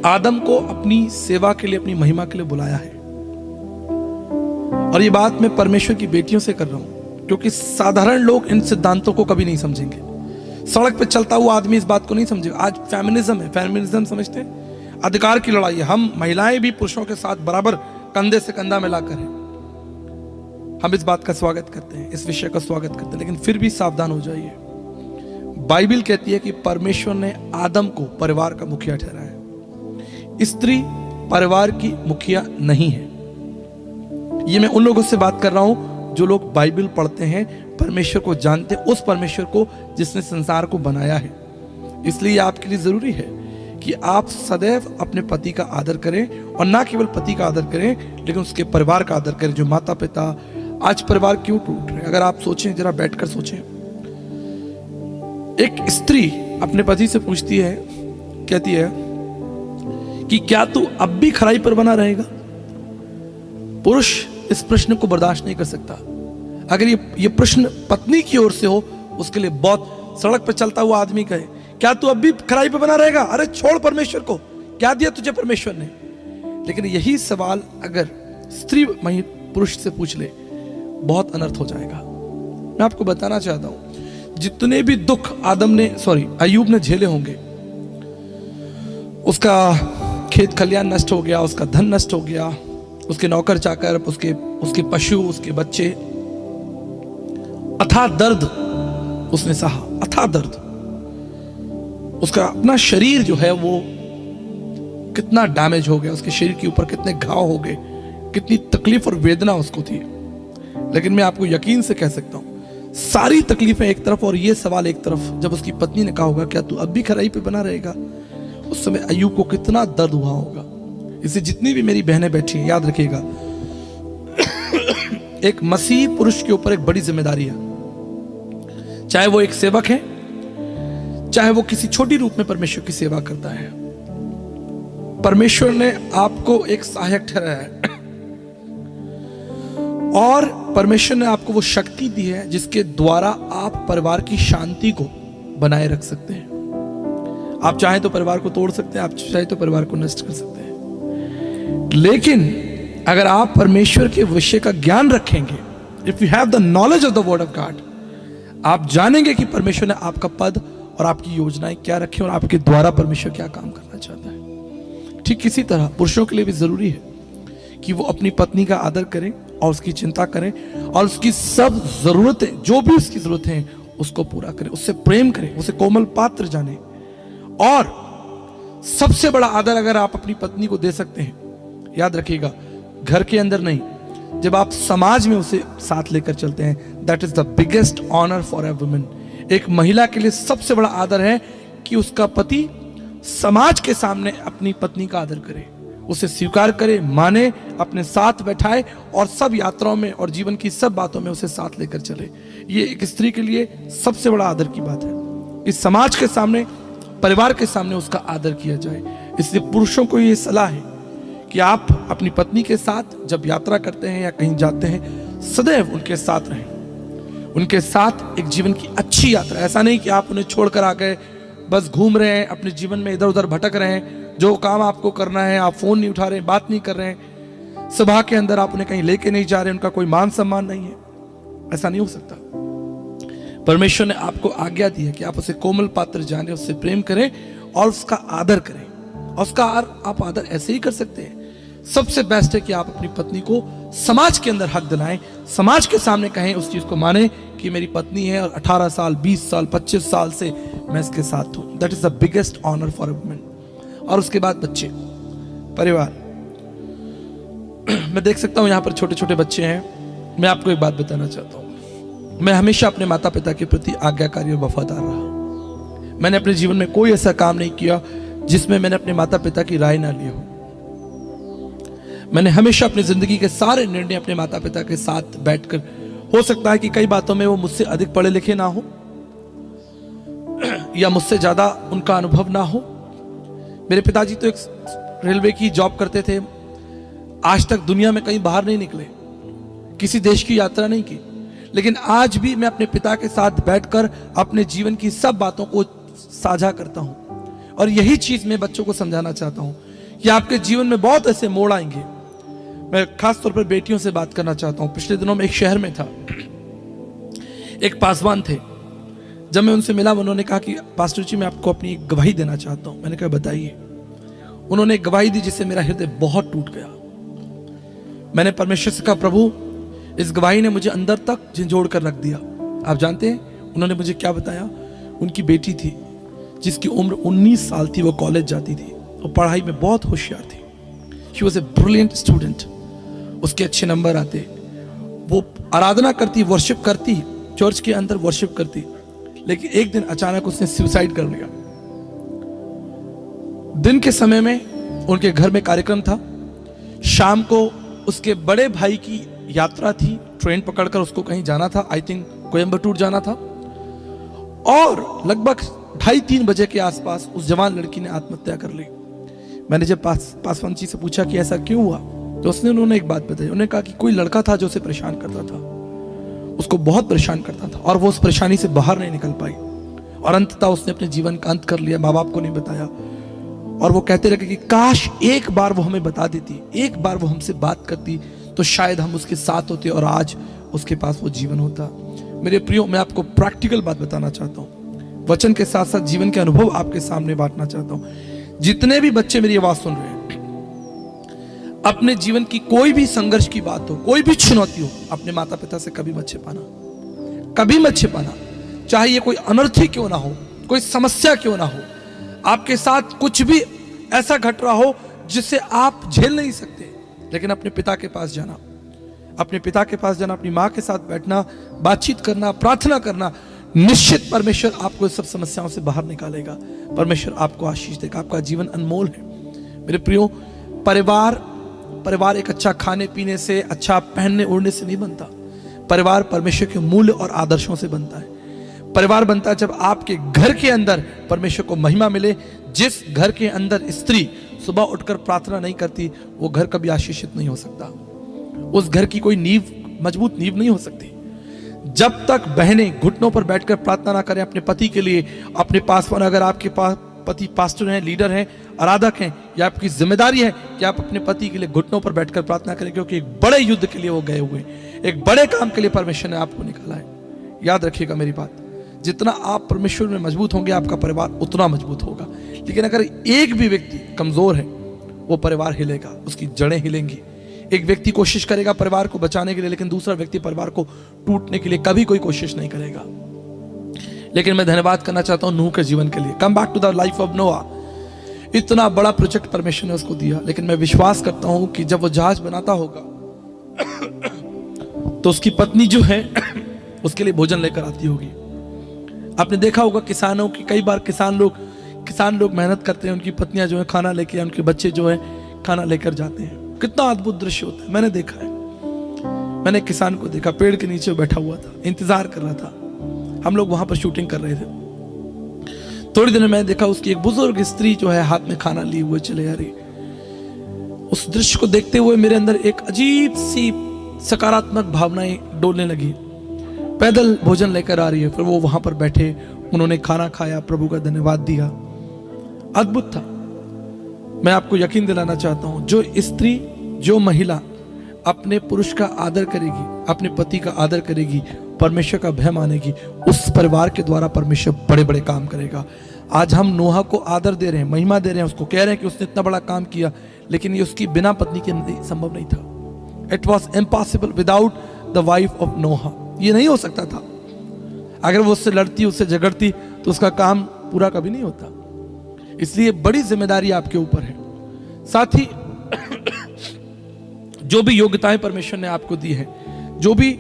आदम को अपनी सेवा के लिए, अपनी महिमा के लिए बुलाया है। और ये बात मैं परमेश्वर की बेटियों से कर रहा हूं, क्योंकि साधारण लोग इन सिद्धांतों को कभी नहीं समझेंगे। सड़क पे चलता हुआ आदमी इस बात को नहीं समझेगा। आज फेमिनिज्म है, फेमिनिज्म समझते हैं, अधिकार की लड़ाई है। हम महिलाएं भी पुरुषों के साथ बराबर कंधे से कंधा मिलाकर हैं। हम इस बात का स्वागत करते हैं, इस विषय का स्वागत करते हैं, लेकिन फिर भी सावधान हो जाइए। बाइबल कहती है कि परमेश्वर ने आदम को परिवार का मुखिया ठहराया। स्त्री परिवार की मुखिया नहीं है। ये मैं उन लोगों से बात कर रहा हूं जो लोग बाइबल पढ़ते हैं, परमेश्वर को जानते हैं, उस परमेश्वर को जिसने संसार को बनाया है। इसलिए आपके लिए जरूरी है कि आप सदैव अपने पति का आदर करें, और ना केवल पति का आदर करें लेकिन उसके परिवार का आदर करें, जो माता पिता। आज परिवार क्यों टूट रहे हैं? अगर आप सोचें, जरा बैठकर सोचें। एक स्त्री अपने पति से पूछती है, कहती है कि क्या तू अब भी खराई पर बना रहेगा? पुरुष इस प्रश्न को बर्दाश्त नहीं कर सकता। अगर ये प्रश्न पत्नी की ओर से हो, उसके लिए बहुत, सड़क पर चलता हुआ आदमी कहे क्या तू अब भी खराई पे बना रहेगा? अरे छोड़ परमेश्वर को, क्या दिया तुझे परमेश्वर ने? लेकिन यही सवाल अगर स्त्री पुरुष से पूछ ले, बहुत अनर्थ हो जाएगा। मैं आपको बताना चाहता हूं, जितने भी दुख अय्यूब ने झेले होंगे, उसका खेत खलियान नष्ट हो गया, उसका धन नष्ट हो गया, उसके नौकर चाकर, उसके पशु, उसके बच्चे, अथाह दर्द उसने सहा, अथाह दर्द। उसका अपना शरीर जो है वो कितना डैमेज हो गया, उसके शरीर के ऊपर कितने घाव हो गए, कितनी तकलीफ और वेदना उसको थी। लेकिन मैं आपको यकीन से कह सकता हूं, सारी तकलीफें एक तरफ और ये सवाल एक तरफ, जब उसकी पत्नी ने कहा होगा क्या तू अब भी खराई पे बना रहेगा, उस समय अय्यूब को कितना दर्द हुआ होगा। इसे जितनी भी मेरी बहनें बैठी हैं, याद रखिएगा, एक मसीह पुरुष के ऊपर एक बड़ी जिम्मेदारी है। चाहे वो एक सेवक है, चाहे वो किसी छोटी रूप में परमेश्वर की सेवा करता है, परमेश्वर ने आपको एक सहायक ठहराया है, और परमेश्वर ने आपको वो शक्ति दी है जिसके द्वारा आप परिवार की शांति को बनाए रख सकते हैं। आप चाहे तो परिवार को तोड़ सकते हैं, आप चाहे तो परिवार को नष्ट कर सकते हैं। लेकिन अगर आप परमेश्वर के विषय का ज्ञान रखेंगे, if you have the knowledge of the word of God, आप जानेंगे कि परमेश्वर ने आपका पद और आपकी योजनाएं क्या रखी और आपके द्वारा परमेश्वर क्या काम करना चाहता है। ठीक इसी तरह पुरुषों के लिए भी जरूरी है कि वो अपनी पत्नी का आदर करें और उसकी चिंता करें, और उसकी सब जरूरतें, जो भी उसकी जरूरतें हैं, उसको पूरा करें, उससे प्रेम करें, उसे कोमल पात्र जाने। और सबसे बड़ा आदर अगर आप अपनी पत्नी को दे सकते हैं, याद रखिएगा, घर के अंदर नहीं, जब आप समाज में उसे साथ लेकर चलते हैं, that is the biggest honour for a woman. एक महिला के लिए सबसे बड़ा आदर है कि उसका पति समाज के सामने अपनी पत्नी का आदर करे, उसे स्वीकार करे, माने, अपने साथ बैठाए और सब यात्राओं में और जीवन की सब बातों में उसे साथ लेकर चले। ये एक स्त्री के लिए सबसे बड़ा आदर की बात है। इस समाज के सामने, परिवार के सामने उसका आदर किया जाए। इसलिए पुरुषों को ये सलाह है कि आप अपनी पत्नी के साथ जब यात्रा करते हैं या कहीं जाते हैं, सदैव उनके साथ रहें। उनके साथ एक जीवन की अच्छी यात्रा, ऐसा नहीं कि आप उन्हें छोड़कर आ गए, बस घूम रहे हैं, अपने जीवन में इधर उधर भटक रहे हैं, जो काम आपको करना है आप फोन नहीं उठा रहे हैं, बात नहीं कर रहे हैं, सभा के अंदर आप उन्हें कहीं लेके नहीं जा रहे, उनका कोई मान सम्मान नहीं है। ऐसा नहीं हो सकता। परमेश्वर ने आपको आज्ञा दी है कि आप उसे कोमल पात्र जाने, उससे प्रेम करें और उसका आदर करें। और उसका आप आदर ऐसे ही कर सकते हैं। सबसे बेस्ट है कि आप अपनी पत्नी को समाज के अंदर हक दिलाएं, समाज के सामने कहें, उस चीज को माने कि मेरी पत्नी है और 18 साल 20 साल 25 साल से मैं इसके साथ हूं। That is the biggest honour for a woman. और उसके बाद बच्चे, परिवार। मैं देख सकता हूं यहां पर छोटे छोटे बच्चे हैं। मैं आपको एक बात बताना चाहता हूं, मैं हमेशा अपने माता पिता के प्रति आज्ञाकारी और वफादार रहा। मैंने अपने जीवन में कोई ऐसा काम नहीं किया जिसमें मैंने अपने माता पिता की राय ना ली हो। मैंने हमेशा अपनी जिंदगी के सारे निर्णय अपने माता पिता के साथ बैठकर, हो सकता है कि कई बातों में वो मुझसे अधिक पढ़े लिखे ना हो या मुझसे ज्यादा उनका अनुभव ना हो। मेरे पिताजी तो एक रेलवे की जॉब करते थे, आज तक दुनिया में कहीं बाहर नहीं निकले, किसी देश की यात्रा नहीं की, लेकिन आज भी मैं अपने पिता के साथ बैठकर अपने जीवन की सब बातों को साझा करता हूं। और यही चीज मैं बच्चों को समझाना चाहता हूं कि आपके जीवन में बहुत ऐसे मोड़ आएंगे। मैं खास तौर पर बेटियों से बात करना चाहता हूं। पिछले दिनों में एक शहर में था, एक पासवान थे। जब मैं उनसे मिला, उन्होंने कहा कि पास्टर जी मैं आपको अपनी गवाही देना चाहता हूं। मैंने कहा बताइए। उन्होंने एक गवाही दी जिससे मेरा हृदय बहुत टूट गया। मैंने परमेश्वर से कहा, प्रभु इस गवाही ने मुझे अंदर तक झंझोड़ कर रख दिया। आप जानते हैं उन्होंने मुझे क्या बताया? उनकी बेटी थी जिसकी उम्र 19 साल थी, वो कॉलेज जाती थी और पढ़ाई में बहुत होशियार थी। She was a brilliant student, उसके अच्छे नंबर आते, वो आराधना करती, वर्शिप करती, चर्च के अंदर वर्शिप करती, लेकिन एक दिन अचानक उसने सुसाइड कर लिया। दिन के समय में उनके घर में कार्यक्रम था, शाम को उसके बड़े भाई की यात्रा थी, ट्रेन पकड़कर उसको कहीं जाना था, आई थिंक कोयम्बटूर जाना था, और लगभग 2:30-3 बजे के आसपास उस जवान लड़की ने आत्महत्या कर ली। मैंने जब पासवान जी से पूछा कि ऐसा क्यों हुआ, तो उन्होंने एक बात बताई। उन्होंने कहा कि कोई लड़का था जो उसे परेशान करता था, उसको बहुत परेशान करता था, और वो उस परेशानी से बाहर नहीं निकल पाई, और अंततः उसने अपने जीवन का अंत कर लिया। माँ बाप को नहीं बताया, और वो कहते रहे कि काश एक बार वो हमें बता देती, एक बार वो हमसे बात करती, तो शायद हम उसके साथ होते और आज उसके पास वो जीवन होता। मेरे प्रियो, मैं आपको प्रैक्टिकल बात बताना चाहता हूँ, वचन के साथ साथ जीवन के अनुभव आपके सामने बांटना चाहता हूँ। जितने भी बच्चे मेरी आवाज सुन रहे हैं, अपने जीवन की कोई भी संघर्ष की बात हो, कोई भी चुनौती हो, अपने माता पिता से कभी मत छिपाना, कभी मत छिपाना। चाहे ये कोई अनर्थ ही क्यों ना हो, कोई समस्या क्यों ना हो, आपके साथ कुछ भी ऐसा घट रहा हो जिससे आप झेल नहीं सकते, लेकिन अपने पिता के पास जाना, अपने पिता के पास जाना, अपनी माँ के साथ बैठना, बातचीत करना, प्रार्थना करना, निश्चित परमेश्वर आपको इस सब समस्याओं से बाहर निकालेगा। परमेश्वर आपको आशीष देगा। आपका जीवन अनमोल है। मेरे प्रियो, परिवार एक अच्छा खाने पीने से, अच्छा पहनने ओढ़ने से नहीं बनता। परिवार परमेश्वर के मूल्य और आदर्शों से बनता है। परिवार बनता है जब आपके घर के अंदर परमेश्वर को महिमा मिले। जिस घर के अंदर स्त्री सुबह उठकर प्रार्थना नहीं करती, वो घर कभी आशीषित नहीं हो सकता। उस घर की कोई नींव, मजबूत नींव नहीं हो सकती। जब तक बहनें घुटनों पर बैठकर प्रार्थना ना करें अपने पति के लिए, अपने पास, अगर आपके पास पति पास्टर हैं, लीडर हैं, आराधक हैं, या आपकी जिम्मेदारी है कि आप अपने पति के लिए घुटनों पर बैठकर प्रार्थना करें, क्योंकि एक बड़े युद्ध के लिए वो गए हुए, एक बड़े काम के लिए परमेश्वर ने आपको निकाला है। याद रखिएगा मेरी बात, जितना आप परमेश्वर में मजबूत होंगे, आपका परिवार उतना मजबूत होगा। लेकिन अगर एक भी व्यक्ति कमजोर है, वो परिवार हिलेगा, उसकी जड़ें हिलेंगी। एक व्यक्ति कोशिश करेगा परिवार को बचाने के लिए, लेकिन दूसरा व्यक्ति परिवार को टूटने के लिए कभी कोई कोशिश नहीं करेगा। लेकिन मैं धन्यवाद करना चाहता हूं नूह के जीवन के लिए। Come back to the life of Noah. इतना बड़ा प्रोजेक्ट परमेश्वर ने उसको दिया, लेकिन मैं विश्वास करता हूं कि जब वो जहाज बनाता होगा तो उसकी पत्नी जो है उसके लिए भोजन लेकर आती होगी। आपने देखा होगा कई बार किसान लोग मेहनत करते हैं, उनकी पत्नियां जो है खाना लेके, उनके बच्चे जो है खाना लेकर जाते हैं। कितना अद्भुत दृश्य होता है, मैंने देखा है। मैंने एक किसान को देखा, पेड़ के नीचे बैठा हुआ था, इंतजार कर रहा था। हम लोग वहां पर शूटिंग कर रहे थे। थोड़ी देर में मैंने देखा उसकी एक बुजुर्ग स्त्री जो है हाथ में खाना लिए हुए चले आ रही। उस दृश्य को देखते हुए मेरे अंदर एक अजीब सी सकारात्मक भावनाएं डोलने लगी। पैदल भोजन लेकर आ रही है, फिर वो वहां पर बैठे, उन्होंने खाना खाया, प्रभु का धन्यवाद दिया। अद्भुत था। मैं आपको यकीन दिलाना चाहता हूं, जो स्त्री, जो महिला अपने पुरुष का आदर करेगी, अपने पति का आदर करेगी, परमेश्वर का भय मानेगी, उस परिवार के द्वारा परमेश्वर बड़े बड़े काम करेगा। आज हम नोहा को आदर दे रहे हैं, महिमा दे रहे हैं, उसको कह रहे हैं कि उसने इतना बड़ा काम किया, लेकिन ये उसकी बिना पत्नी के संभव नहीं था। It was impossible without the wife of Noah. ये नहीं हो सकता था। अगर वो उससे लड़ती, उससे झगड़ती, तो उसका काम पूरा कभी नहीं होता। इसलिए बड़ी जिम्मेदारी आपके ऊपर है। साथ ही जो भी योग्यताएं परमेश्वर ने आपको दी है, जो भी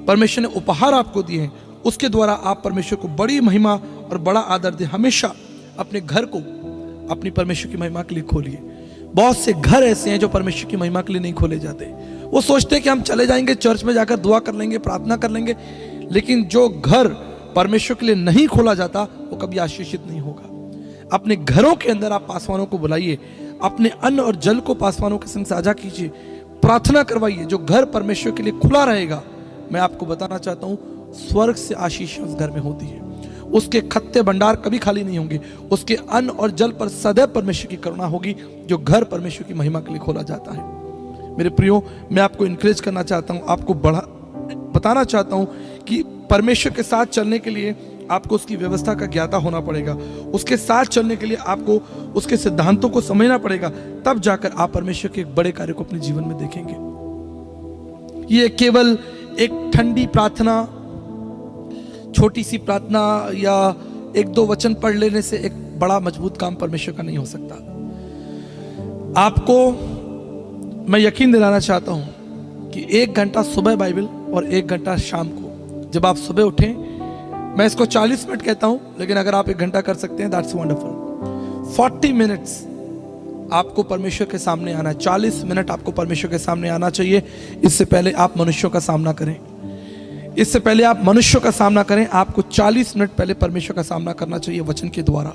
परमेश्वर ने उपहार आपको दिए हैं, उसके द्वारा आप परमेश्वर को बड़ी महिमा और बड़ा आदर दें। हमेशा अपने घर को अपनी परमेश्वर की महिमा के लिए खोलिए। बहुत से घर ऐसे हैं जो परमेश्वर की महिमा के लिए नहीं खोले जाते। वो सोचते हैं कि हम चले जाएंगे चर्च में जाकर दुआ कर लेंगे, प्रार्थना कर लेंगे, लेकिन जो घर परमेश्वर के लिए नहीं खोला जाता वो कभी आशीषित नहीं होगा। अपने घरों के अंदर आप पासवानों को बुलाइए, अपने अन्न और जल को पासवानों के संग साझा कीजिए, प्रार्थना करवाइए। जो घर परमेश्वर के लिए खुला रहेगा, मैं आपको बताना चाहता हूं, स्वर्ग से आशीष उस घर में होती है। उसके खत्ते भंडार कभी खाली नहीं होंगे। उसके अन्न और जल पर सदैव परमेश्वर की करुणा होगी। जो घर परमेश्वर की महिमा के लिए खोला जाता है। मेरे प्रियो, मैं आपको इनकरेज करना चाहता हूं, आपको बताना चाहता हूं कि परमेश्वर के साथ चलने के लिए आपको उसकी व्यवस्था का ज्ञाता होना पड़ेगा। उसके साथ चलने के लिए आपको उसके सिद्धांतों को समझना पड़ेगा। तब जाकर आप परमेश्वर के एक बड़े कार्य को अपने जीवन में देखेंगे। ये केवल एक ठंडी प्रार्थना, छोटी सी प्रार्थना या एक दो वचन पढ़ लेने से एक बड़ा मजबूत काम परमेश्वर का नहीं हो सकता। आपको मैं यकीन दिलाना चाहता हूं कि 1 घंटा सुबह बाइबल और 1 घंटा शाम को, जब आप सुबह उठें, मैं इसको 40 मिनट कहता हूं, लेकिन अगर आप 1 घंटा कर सकते हैं, दैट्स वंडरफुल। 40 मिनट्स आपको परमेश्वर के सामने आना है। 40 मिनट आपको परमेश्वर के सामने आना चाहिए। इससे पहले आप मनुष्यों का सामना करें। इससे पहले आप मनुष्यों का सामना करें, आपको 40 मिनट पहले परमेश्वर का सामना करना चाहिए, वचन के द्वारा,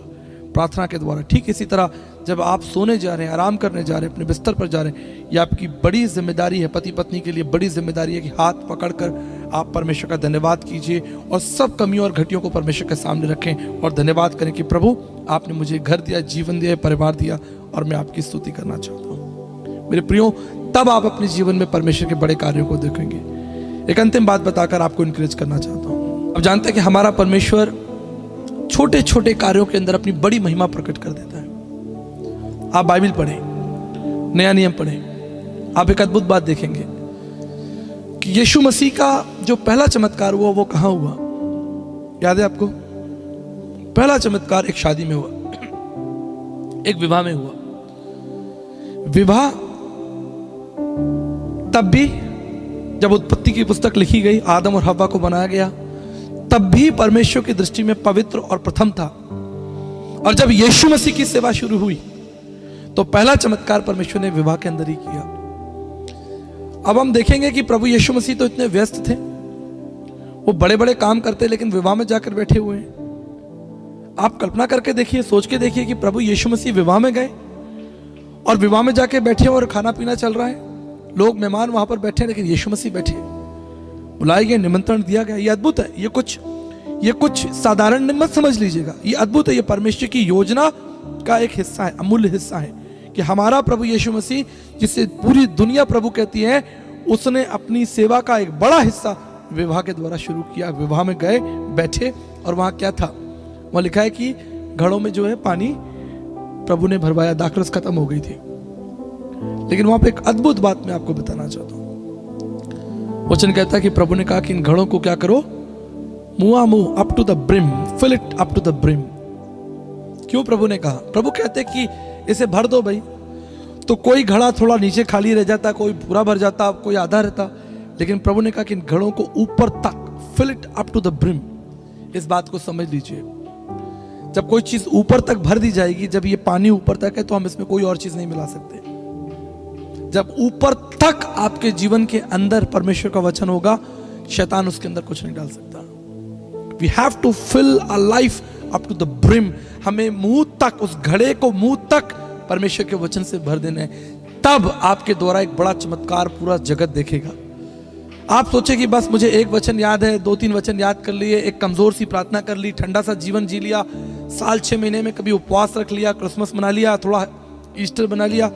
प्रार्थना के द्वारा। ठीक इसी तरह जब आप सोने जा रहे हैं, आराम करने जा रहे हैं, अपने बिस्तर पर जा रहे हैं, यह आपकी बड़ी जिम्मेदारी है। पति पत्नी के लिए बड़ी जिम्मेदारी है कि हाथ पकड़कर आप परमेश्वर का धन्यवाद कीजिए और सब कमियों और घटियों को परमेश्वर के सामने रखें और धन्यवाद करें कि प्रभु, आपने मुझे घर दिया, जीवन दिया, परिवार दिया और मैं आपकी स्तुति करना चाहता हूँ। मेरे प्रियो, तब आप अपने जीवन में परमेश्वर के बड़े कार्यों को देखेंगे। एक अंतिम बात बताकर आपको इनकरेज करना चाहता हूँ। अब जानते हैं कि हमारा परमेश्वर छोटे छोटे कार्यों के अंदर अपनी बड़ी महिमा प्रकट कर देता है। आप बाइबल पढ़ें, नया नियम पढ़ें, आप एक अद्भुत बात देखेंगे कि यीशु मसीह का जो पहला चमत्कार हुआ वो कहां हुआ? याद है आपको? पहला चमत्कार एक शादी में हुआ, एक विवाह में हुआ। विवाह तब भी जब उत्पत्ति की पुस्तक लिखी गई, आदम और हव्वा को बनाया गया, तब भी परमेश्वर की दृष्टि में पवित्र और प्रथम था। और जब यीशु मसीह की सेवा शुरू हुई तो पहला चमत्कार परमेश्वर ने विवाह के अंदर ही किया। अब हम देखेंगे कि प्रभु यीशु मसीह तो इतने व्यस्त थे, वो बड़े बड़े काम करते, लेकिन विवाह में जाकर बैठे हुए हैं। आप कल्पना करके देखिए, सोच के देखिए कि प्रभु यीशु मसीह विवाह में गए और विवाह में जाके बैठे और खाना पीना चल रहा है, लोग मेहमान वहां पर बैठे, लेकिन यीशु मसीह बैठे, बुलाए गए, निमंत्रण दिया गया। ये अद्भुत है। ये कुछ साधारण मत समझ लीजिएगा, ये अद्भुत है। ये परमेश्वर की योजना का एक हिस्सा है, अमूल्य हिस्सा है कि हमारा प्रभु यीशु मसीह, जिसे पूरी दुनिया प्रभु कहती है, उसने अपनी सेवा का एक बड़ा हिस्सा विवाह के द्वारा शुरू किया। विवाह में गए, बैठे, और वहां क्या था? वहां लिखा है कि घड़ों में जो है पानी प्रभु ने भरवाया, दाखरस खत्म हो गई थी। लेकिन वहां पे एक अद्भुत बात मैं आपको बताना चाहता हूं। वचन कहता है कि प्रभु ने कहा कि इन घड़ों को क्या करो? मुंह up to the brim, fill it up to the brim. क्यों प्रभु ने कहा? प्रभु कहते कि इसे भर दो भाई। तो कोई घड़ा थोड़ा नीचे खाली रह जाता, कोई पूरा भर जाता, कोई आधा रहता, लेकिन प्रभु ने कहा कि इन घड़ों को ऊपर तक, fill it up to the brim. इस बात को समझ लीजिए, जब कोई चीज ऊपर तक भर दी जाएगी, जब ये पानी ऊपर तक है, तो हम इसमें कोई और चीज नहीं मिला सकते। जब ऊपर तक आपके जीवन के अंदर परमेश्वर का वचन होगा, शैतान उसके अंदर कुछ नहीं डाल सकता। We have to fill our life up to the brim। हमें मुंह तक, उस घड़े को मुंह तक परमेश्वर के वचन से भर देना है, तब आपके द्वारा एक बड़ा चमत्कार पूरा जगत देखेगा। आप सोचे कि बस मुझे एक वचन याद है, 2-3 वचन याद कर लिए, एक कमजोर सी प्रार्थना कर ली, ठंडा सा जीवन जी लिया, साल 6 महीने में कभी उपवास रख लिया, क्रिसमस मना लिया, थोड़ा ईस्टर बना लिया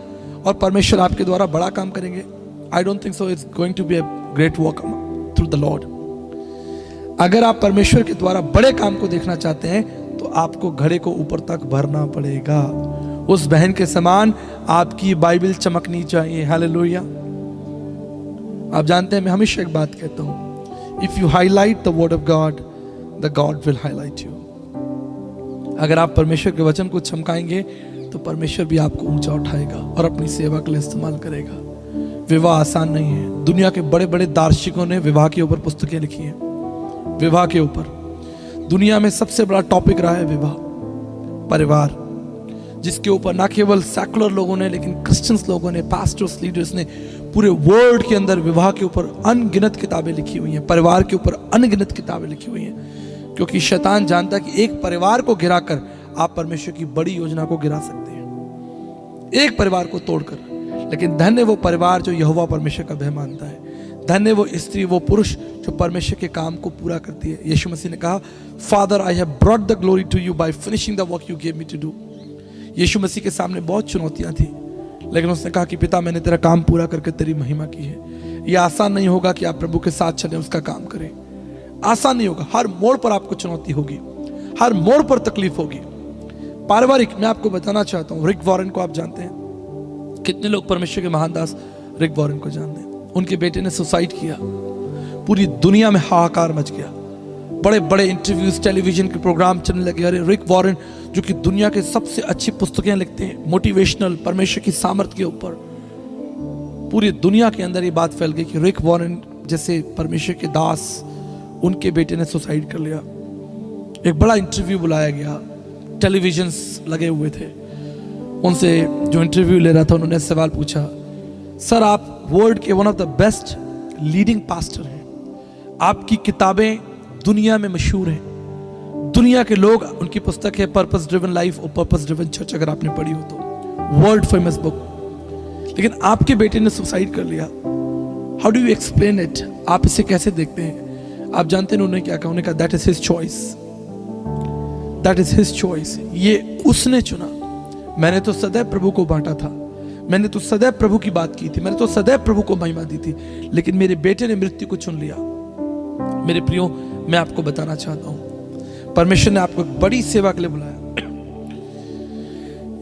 और परमेश्वर आपके द्वारा बड़ा काम करेंगे। I don't think so. It's going to be a great work through the Lord. अगर आप परमेश्वर के द्वारा बड़े काम को देखना चाहते हैं तो आपको घड़े को ऊपर तक भरना पड़ेगा। उस बहन के समान आपकी बाइबल चमकनी चाहिए। हालेलुया। आप जानते हैं, मैं हमेशा एक बात कहता हूं, if you highlight the word of God, the God will highlight you. अगर आप परमेश्वर के वचन को चमकाएंगे तो परमेश्वर भी आपको ऊंचा उठाएगा और अपनी सेवा के लिए इस्तेमाल करेगा। विवाह आसान नहीं है। दुनिया के बड़े बड़े दार्शनिकों ने विवाह के ऊपर पुस्तकें लिखी हैं। विवाह के ऊपर दुनिया में सबसे बड़ा टॉपिक रहा है विवाह, परिवार, जिसके ऊपर ना केवल सेकुलर लोगों ने लेकिन क्रिश्चियंस लोगों ने, पास्टर्स, लीडर्स ने पूरे वर्ल्ड के अंदर विवाह के ऊपर अनगिनत किताबें लिखी हुई हैं, परिवार के ऊपर अनगिनत किताबें लिखी हुई हैं। क्योंकि शैतान जानता है कि एक परिवार को गिराकर आप परमेश्वर की बड़ी योजना को गिरा सकते हैं, एक परिवार को तोड़कर। लेकिन धन्य वो परिवार जो यहोवा परमेश्वर का भय मानता है। धन्य वो स्त्री, वो पुरुष जो परमेश्वर के काम को पूरा करती है। यीशु मसीह ने कहा, father I have brought the glory to you by finishing the work you gave me to do. Yeshu Masih के सामने बहुत चुनौतियां थी, लेकिन उसने कहा कि पिता, मैंने तेरा काम पूरा करके तेरी महिमा की है। यह आसान नहीं होगा कि आप प्रभु के साथ चलें, उसका काम करें। आसान नहीं होगा। हर मोड़ पर आपको चुनौती होगी, हर मोड़ पर तकलीफ होगी। पारिवारिक, मैं आपको बताना चाहता हूं, रिक वॉरेन को आप जानते हैं? कितने लोग परमेश्वर के महान दास रिक वॉरेन को जानते हैं? उनके बेटे ने सुसाइड किया, पूरी दुनिया में हाहाकार मच गया, बड़े बड़े इंटरव्यूज, टेलीविजन के प्रोग्राम चलने लगे। अरे रिक वॉरेन जो कि दुनिया के सबसे अच्छी पुस्तकें लिखते हैं, मोटिवेशनल, परमेश्वर की सामर्थ्य के ऊपर, पूरी दुनिया के अंदर ये बात फैल गई कि रिक वॉरेन जैसे परमेश्वर के दास, उनके बेटे ने सुसाइड कर लिया। एक बड़ा इंटरव्यू बुलाया गया, टेलीविजन लगे हुए थे। उनसे जो इंटरव्यू ले रहा था, उन्होंने सवाल पूछा, सर आप वर्ल्ड के one of the best leading pastor हैं, आपकी किताबें दुनिया में मशहूर हैं, दुनिया के लोग, उनकी पुस्तक है पर्पस ड्रिवन लाइफ और पर्पस ड्रिवन चर्च, अगर आपने पढ़ी हो तो, वर्ल्ड फेमस बुक। लेकिन आपके बेटे ने सुसाइड कर लिया। How do you explain it? आप इसे कैसे देखते हैं? आप जानते हैं उन्होंने क्या कहा? उन्होंने कहा, that is his choice, that is his choice. ये उसने चुना। मैंने तो सदैव प्रभु को बांटा था, मैंने तो सदैव प्रभु की बात की थी, मैंने तो सदैव प्रभु को महिमा दी थी, लेकिन मेरे बेटे ने मृत्यु को चुन लिया। मेरे प्रियो, मैं आपको बताना चाहता हूं, परमेश्वर ने आपको एक बड़ी सेवा के लिए बुलाया।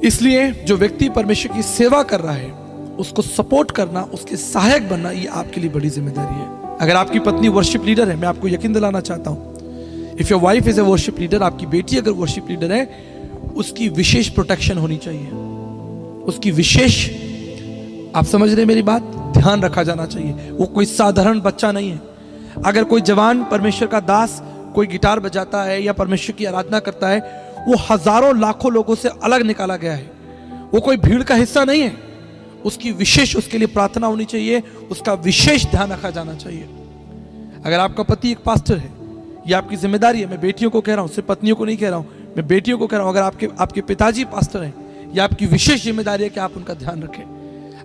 इसलिए जो व्यक्ति परमेश्वर की सेवा कर रहा है, उसको सपोर्ट करना, उसके सहायक बनना, ये आपके लिए बड़ी जिम्मेदारी है। अगर आपकी पत्नी वर्शिप लीडर है, मैं आपको यकीन दिलाना चाहता हूं, if your wife is a worship leader, आपकी बेटी अगर वर्शिप लीडर है, उसकी विशेष प्रोटेक्शन होनी चाहिए, उसकी विशेष, आप समझ रहे हैं मेरी बात, ध्यान रखा जाना चाहिए। वो कोई साधारण बच्चा नहीं है। अगर कोई जवान परमेश्वर का दास कोई गिटार बजाता है या परमेश्वर की आराधना करता है, वो हजारों लाखों लोगों से अलग निकाला गया है, वो कोई भीड़ का हिस्सा नहीं है। उसकी विशेष, उसके लिए प्रार्थना होनी चाहिए, उसका विशेष ध्यान रखा जाना चाहिए। अगर आपका पति एक पास्टर है, ये आपकी जिम्मेदारी है। मैं बेटियों को कह रहा हूं, सिर्फ पत्नियों को नहीं कह रहा हूं, मैं बेटियों को कह रहा हूं। अगर आपके पिताजी पास्टर हैं, यह आपकी विशेष जिम्मेदारी है कि आप उनका ध्यान रखें।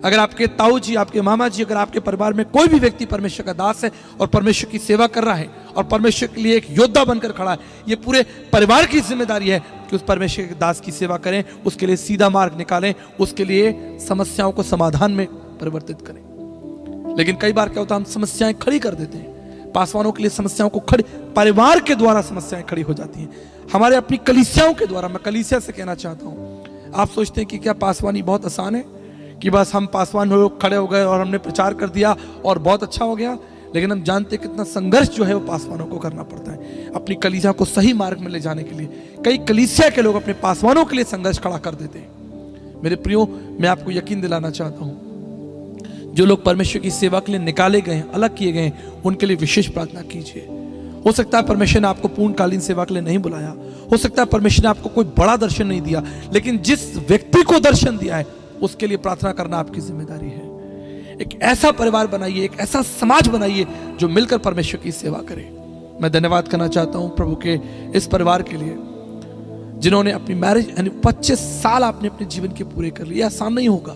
अगर आपके ताऊ जी, आपके मामा जी, अगर आपके परिवार में कोई भी व्यक्ति परमेश्वर का दास है और परमेश्वर की सेवा कर रहा है और परमेश्वर के लिए एक योद्धा बनकर खड़ा है, ये पूरे परिवार की जिम्मेदारी है कि उस परमेश्वर के दास की सेवा करें, उसके लिए सीधा मार्ग निकालें, उसके लिए समस्याओं को समाधान में परिवर्तित करें। लेकिन कई बार क्या होता है, हम समस्याएं खड़ी कर देते हैं। पासवानों के लिए समस्याओं को खड़ी, परिवार के द्वारा समस्याएं खड़ी हो जाती हैं, हमारे अपनी कलीसियाओं के द्वारा। मैं कलीसिया से कहना चाहता हूं, आप सोचते हैं कि क्या पासवानी बहुत आसान है, कि बस हम पासवान हो खड़े हो गए और हमने प्रचार कर दिया और बहुत अच्छा हो गया। लेकिन हम जानते हैं कितना संघर्ष जो है वो पासवानों को करना पड़ता है अपनी कलीसिया को सही मार्ग में ले जाने के लिए। कई कलीसिया के लोग अपने पासवानों के लिए संघर्ष खड़ा कर देते हैं। मेरे प्रियो, मैं आपको यकीन दिलाना चाहता हूं, जो लोग परमेश्वर की सेवा के लिए निकाले गए हैं, अलग किए गए हैं, उनके लिए विशेष प्रार्थना कीजिए। हो सकता है परमेश्वर ने आपको पूर्णकालीन सेवा के लिए नहीं बुलाया, हो सकता है परमेश्वर ने आपको कोई बड़ा दर्शन नहीं दिया, लेकिन जिस व्यक्ति को दर्शन दिया है उसके लिए प्रार्थना करना आपकी जिम्मेदारी है। एक ऐसा परिवार बनाइए, एक ऐसा समाज बनाइए जो मिलकर परमेश्वर की सेवा करे। मैं धन्यवाद करना चाहता हूं प्रभु के इस परिवार के लिए जिन्होंने अपनी मैरिज यानी 25 साल आपने अपने जीवन के पूरे कर लिए। आसान नहीं होगा।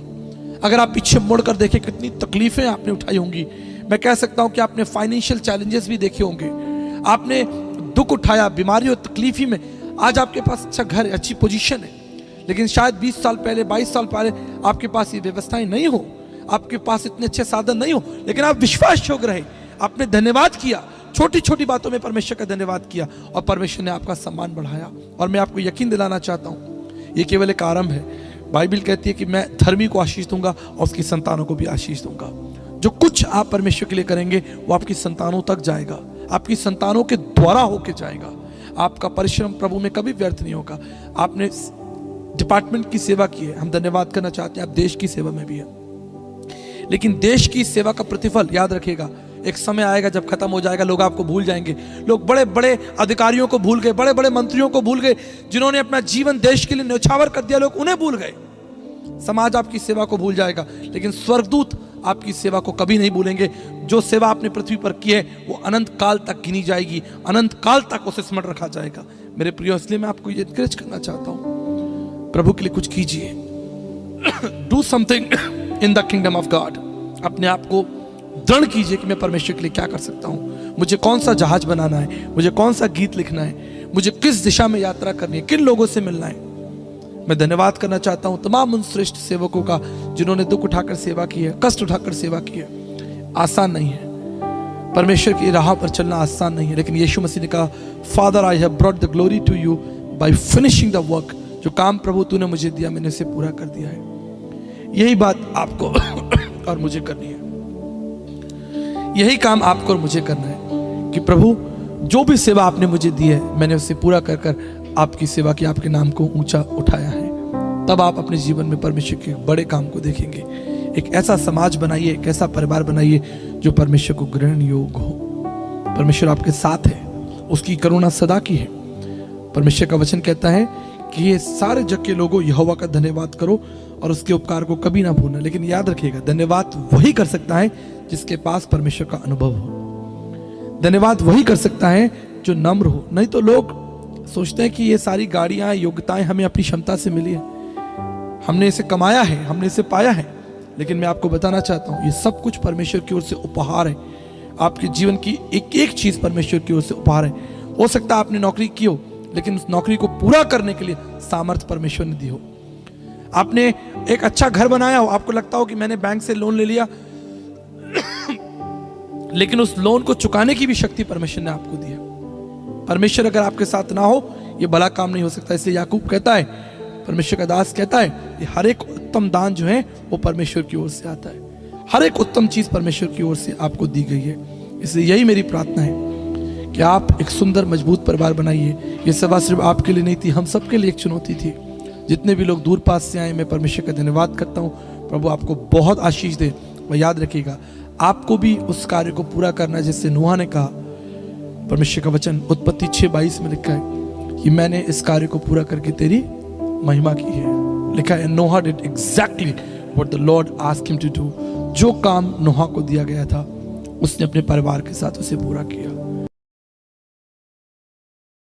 अगर आप पीछे मुड़कर देखें कितनी तकलीफें आपने उठाई होंगी। मैं कह सकता हूं कि आपने फाइनेंशियल चैलेंजेस भी देखे होंगे, आपने दुख उठाया, बीमारी और तकलीफी में आज आपके पास अच्छा घर, अच्छी पोजीशन है। लेकिन शायद 20 साल पहले, 22 साल पहले आपके पास ये व्यवस्थाएं नहीं हो, आपके पास इतने अच्छे साधन नहीं हो, लेकिन आप विश्वास योग्य रहे, आपने धन्यवाद किया, छोटी छोटी बातों में परमेश्वर का धन्यवाद किया और परमेश्वर ने आपका सम्मान बढ़ाया। और मैं आपको यकीन दिलाना चाहता हूं ये केवल एक आरंभ है। बाइबल कहती है कि मैं धर्मी को आशीष दूंगा और उसकी संतानों को भी आशीष दूंगा। जो कुछ आप परमेश्वर के लिए करेंगे वो आपकी संतानों तक जाएगा, आपकी संतानों के द्वारा होके जाएगा। आपका परिश्रम प्रभु में कभी व्यर्थ नहीं होगा। आपने डिपार्टमेंट की सेवा की है, हम धन्यवाद करना चाहते हैं। आप देश की सेवा में भी है, लेकिन देश की सेवा का प्रतिफल याद रखिएगा, एक समय आएगा जब खत्म हो जाएगा, लोग आपको भूल जाएंगे। लोग बड़े बड़े अधिकारियों को भूल गए, बड़े बड़े मंत्रियों को भूल गए, जिन्होंने अपना जीवन देश के लिए न्यौछावर कर दिया, लोग उन्हें भूल गए। समाज आपकी सेवा को भूल जाएगा, लेकिन स्वर्गदूत आपकी सेवा को कभी नहीं भूलेंगे। जो सेवा आपने पृथ्वी पर की है वो अनंत काल तक गिनी जाएगी, अनंत काल तक उसे स्मरण रखा जाएगा। मेरे प्रियो, इसलिए मैं आपको ये एनकरेज करना चाहता हूं, प्रभु के लिए कुछ कीजिए। Do something in the kingdom of God. अपने आप को दृढ़ कीजिए कि मैं परमेश्वर के लिए क्या कर सकता हूं, मुझे कौन सा जहाज बनाना है, मुझे कौन सा गीत लिखना है, मुझे किस दिशा में यात्रा करनी है, किन लोगों से मिलना है। मैं धन्यवाद करना चाहता हूं तमाम उन श्रेष्ठ सेवकों का जिन्होंने दुख उठाकर सेवा की है, कष्ट उठाकर सेवा की है। आसान नहीं है, परमेश्वर की राह पर चलना आसान नहीं है, लेकिन यीशु मसीह ने कहा, father I have brought the glory to you by finishing the work. जो काम प्रभु तूने मुझे दिया मैंने उसे पूरा कर दिया है। यही बात आपको और मुझे करनी है, यही काम आपको और मुझे करना है कि प्रभु जो भी सेवा आपने मुझे दी है मैंने उसे पूरा कर कर आपकी सेवा की, आपके नाम को ऊंचा उठाया है। तब आप अपने जीवन में परमेश्वर के बड़े काम को देखेंगे। एक ऐसा समाज बनाइए, एक ऐसा परिवार बनाइए जो परमेश्वर को ग्रहण योग्य हो। परमेश्वर आपके साथ है, उसकी करुणा सदा की है। परमेश्वर का वचन कहता है कि ये सारे जग के लोगों यहोवा का धन्यवाद करो और उसके उपकार को कभी ना भूलना। लेकिन याद रखिएगा, धन्यवाद वही कर सकता है जिसके पास परमेश्वर का अनुभव हो। धन्यवाद वही कर सकता है जो नम्र हो। नहीं तो लोग सोचते हैं कि ये सारी गाड़ियां, योग्यताएं हमें अपनी क्षमता से मिली है, हमने इसे कमाया है, हमने इसे पाया है। लेकिन मैं आपको बताना चाहता हूं ये सब कुछ परमेश्वर की ओर से उपहार है। आपके जीवन की एक एक चीज परमेश्वर की ओर से उपहार है। हो सकता है आपने नौकरी की हो, लेकिन उस नौकरी को पूरा करने के लिए सामर्थ्य परमेश्वर ने दी हो। आपने एक अच्छा घर बनाया हो, आपको लगता हो कि मैंने बैंक से लोन ले लिया लेकिन उस लोन को चुकाने की भी शक्ति परमेश्वर ने आपको दी है। परमेश्वर अगर आपके साथ ना हो ये भला काम नहीं हो सकता। इसलिए याकूब कहता है, परमेश्वर का दास कहता है, ये हर एक उत्तम दान जो है वो परमेश्वर की ओर से आता है। हर एक उत्तम चीज परमेश्वर की ओर से आपको दी गई है। इसलिए यही मेरी प्रार्थना है कि आप एक सुंदर मजबूत परिवार बनाइए। ये सभा सिर्फ आपके लिए नहीं थी, हम सबके लिए एक चुनौती थी। जितने भी लोग दूर पास से आए, मैं परमेश्वर का धन्यवाद करता हूँ। प्रभु आपको बहुत आशीष दे। और याद रखिएगा, आपको भी उस कार्य को पूरा करना जिससे नूह ने कहा। परमेश्वर का वचन उत्पत्ति 6:22 में लिखा है कि मैंने इस कार्य को पूरा करके तेरी महिमा की है। लिखा है, Noah did exactly what the lord asked him to do. जो काम नोहा को दिया गया था उसने अपने परिवार के साथ उसे पूरा किया।